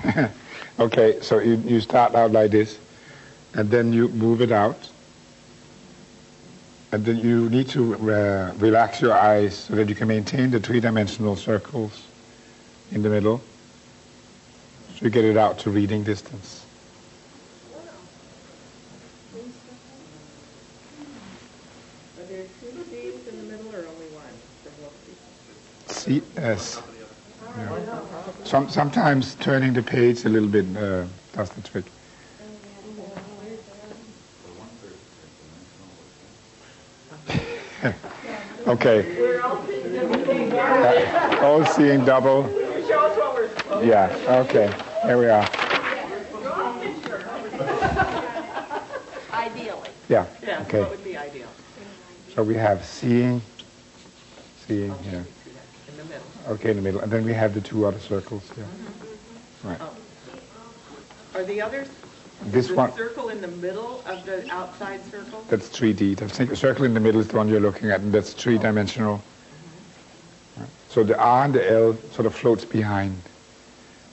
close. Okay. So you start out like this, and then you move it out. And then you need to relax your eyes so that you can maintain the three-dimensional circles in the middle. So you get it out to reading distance. Are there 2 C's in the middle or only one for both people? See, yes. Yeah. Sometimes turning the page a little bit does the trick. Okay. We're all seeing everything. All seeing double. Show us what we're supposed to. Yeah. Okay. Here we are. Draw a picture. Ideally. Yeah. Yeah, Okay. what would be ideal? So we have seeing here. In the middle. Okay, in the middle, and then we have the 2 other circles here. Right. Are the others? This the one. circle in the middle of the outside circle? That's 3D. The circle in the middle is the one you're looking at, and that's three-dimensional. Right. So the R and the L sort of floats behind.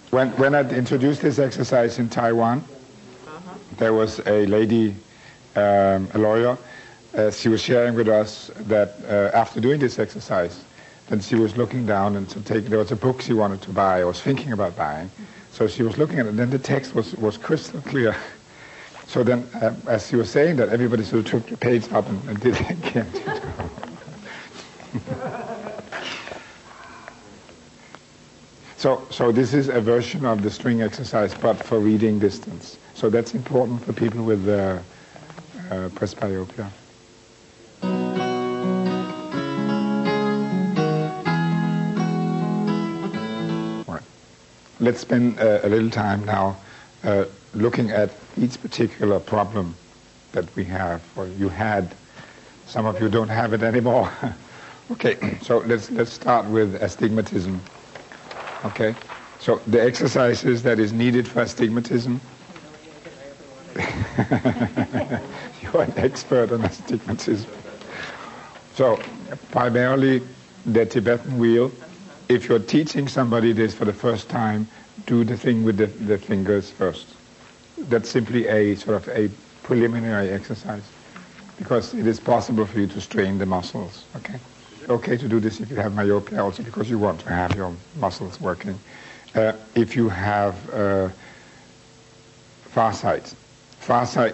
When I introduced this exercise in Taiwan, there was a lady, a lawyer. She was sharing with us that after doing this exercise, then she was looking down and there was a book she wanted to buy or was thinking about buying. So she was looking at it, and then the text was crystal clear. So then, as she was saying that, everybody sort of took the page up and did it again. So this is a version of the string exercise, but for reading distance. So that's important for people with presbyopia. Let's spend a little time now looking at each particular problem that we have, or you had. Some of you don't have it anymore. Okay, so let's start with astigmatism. Okay, so the exercises that is needed for astigmatism. You're an expert on astigmatism. So primarily the Tibetan wheel. If you're teaching somebody this for the first time, do the thing with the fingers first. That's simply a sort of a preliminary exercise, because it is possible for you to strain the muscles. Okay, okay to do this if you have myopia, also because you want to have your muscles working. If you have farsight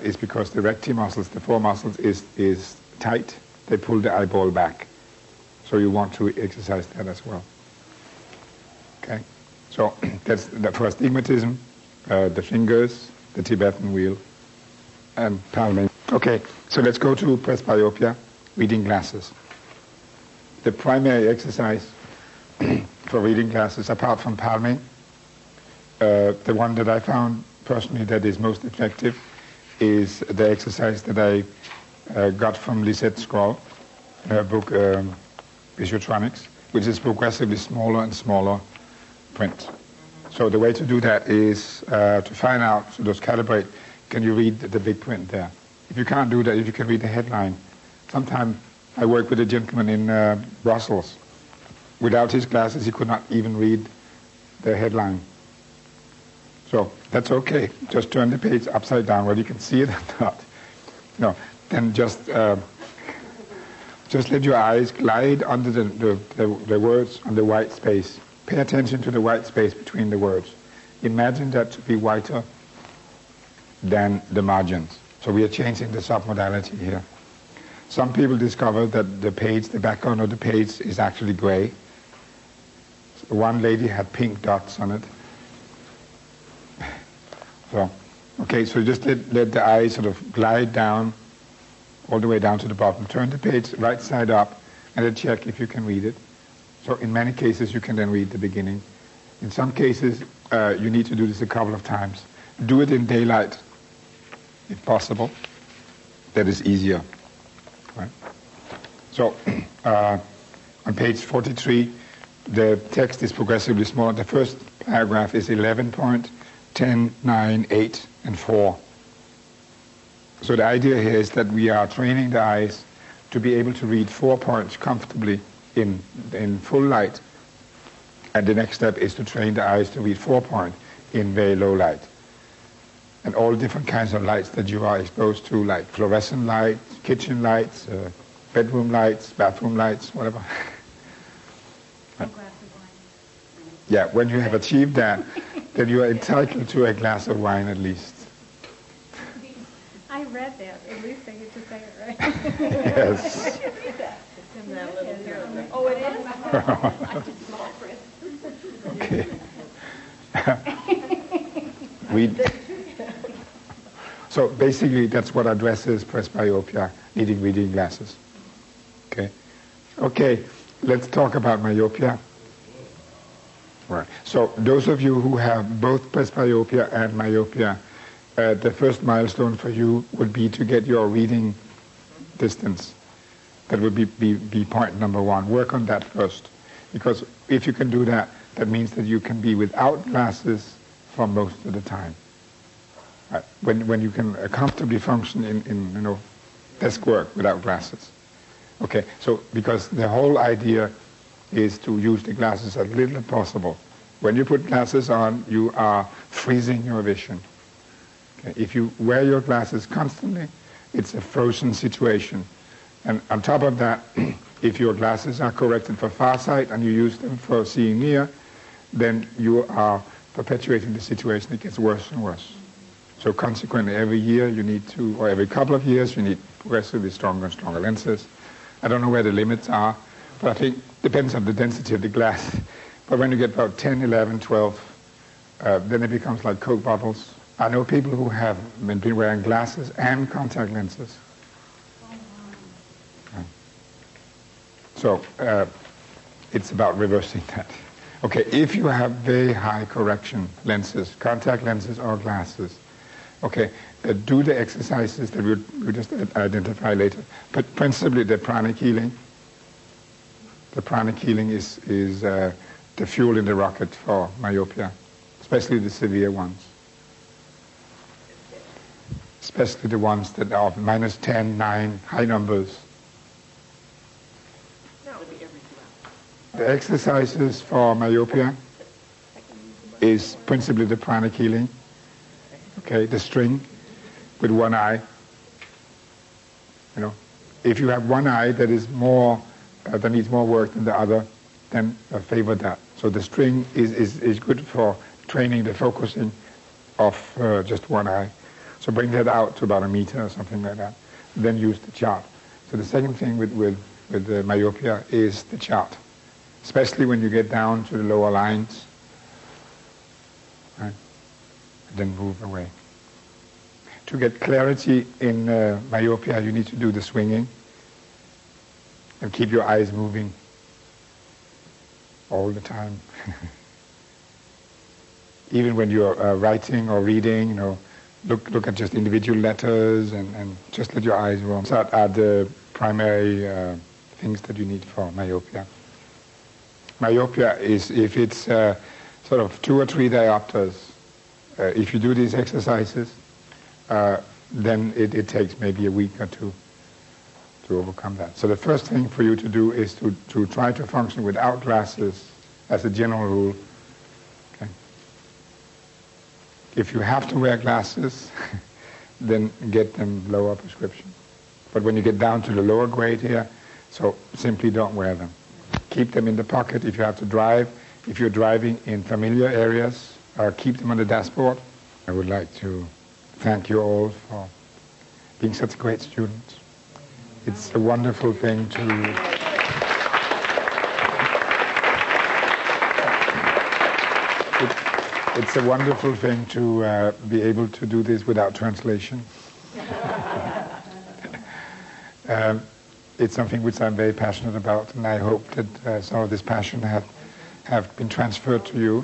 is because the recti muscles, the 4 muscles, is tight. They pull the eyeball back, so you want to exercise that as well. Okay, so that's for astigmatism, the fingers, the Tibetan wheel, and palming. Okay, so let's go to presbyopia, reading glasses. The primary exercise for reading glasses, apart from palming, the one that I found personally that is most effective is the exercise that I got from Lisette Scroll, her book Visutronics, which is progressively smaller and smaller print. So the way to do that is to find out, so just calibrate, can you read the big print there? If you can't do that, if you can read the headline, sometimes I worked with a gentleman in Brussels. Without his glasses, he could not even read the headline. So that's okay. Just turn the page upside down, whether you can see it or not. No, then just let your eyes glide under the words on the white space. Pay attention to the white space between the words. Imagine that to be whiter than the margins. So we are changing the submodality here. Some people discover that the background of the page is actually gray. One lady had pink dots on it. So, okay, so just let the eye sort of glide down, all the way down to the bottom. Turn the page right side up, and then check if you can read it. So in many cases, you can then read the beginning. In some cases, you need to do this a couple of times. Do it in daylight, if possible. That is easier. Right? So on page 43, the text is progressively smaller. The first paragraph is 11 point, 10, 9, 8, and 4. So the idea here is that we are training the eyes to be able to read 4 points comfortably in full light. And the next step is to train the eyes to read 4 points in very low light. And all different kinds of lights that you are exposed to, like fluorescent lights, kitchen lights, bedroom lights, bathroom lights, whatever. Yeah, when you have achieved that, then you are entitled to a glass of wine at least. I read that. At least I get to say it right. Yes. It's in that little paragraph. Oh, it is? I did small print. Okay. So basically, that's what addresses presbyopia, needing reading glasses. Okay. Okay, let's talk about myopia. Right. So those of you who have both presbyopia and myopia, the first milestone for you would be to get your reading distance. That would be point number one. Work on that first. Because if you can do that, that means that you can be without glasses for most of the time. Right. When you can comfortably function in desk work without glasses. Okay, so because the whole idea is to use the glasses as little as possible. When you put glasses on, you are freezing your vision. Okay? If you wear your glasses constantly, it's a frozen situation. And on top of that, if your glasses are corrected for farsight and you use them for seeing near, then you are perpetuating the situation. It gets worse and worse. So consequently, every year you need to, or every couple of years, you need progressively stronger and stronger lenses. I don't know where the limits are, but I think it depends on the density of the glass. But when you get about 10, 11, 12, then it becomes like Coke bottles. I know people who have been wearing glasses and contact lenses. So it's about reversing that. Okay, if you have very high correction lenses, contact lenses or glasses, okay, do the exercises that we'll just identify later. But principally the pranic healing. The pranic healing is the fuel in the rocket for myopia, especially the severe ones. Especially the ones that are minus 10, 9, high numbers. The exercises for myopia is principally the pranic healing. Okay, the string with one eye. If you have one eye that is more, that needs more work than the other, then favor that. So the string is good for training the focusing of just one eye. So bring that out to about 1 meter or something like that. Then use the chart. So the second thing with the myopia is the chart, especially when you get down to the lower lines. Right? And then move away. To get clarity in myopia, you need to do the swinging and keep your eyes moving all the time. Even when you're writing or reading, look at just individual letters and just let your eyes roam. So that are the primary things that you need for myopia. Myopia is if it's sort of 2 or 3 diopters. If you do these exercises, then it takes maybe a week or 2. to overcome that. So the first thing for you to do is to try to function without glasses as a general rule. Okay. If you have to wear glasses, then get them lower prescription. But when you get down to the lower grade here, so simply don't wear them. Keep them in the pocket if you have to drive. If you're driving in familiar areas, keep them on the dashboard. I would like to thank you all for being such great students. It's a wonderful thing to... It's a wonderful thing to be able to do this without translation. It's something which I'm very passionate about, and I hope that some of this passion have been transferred to you.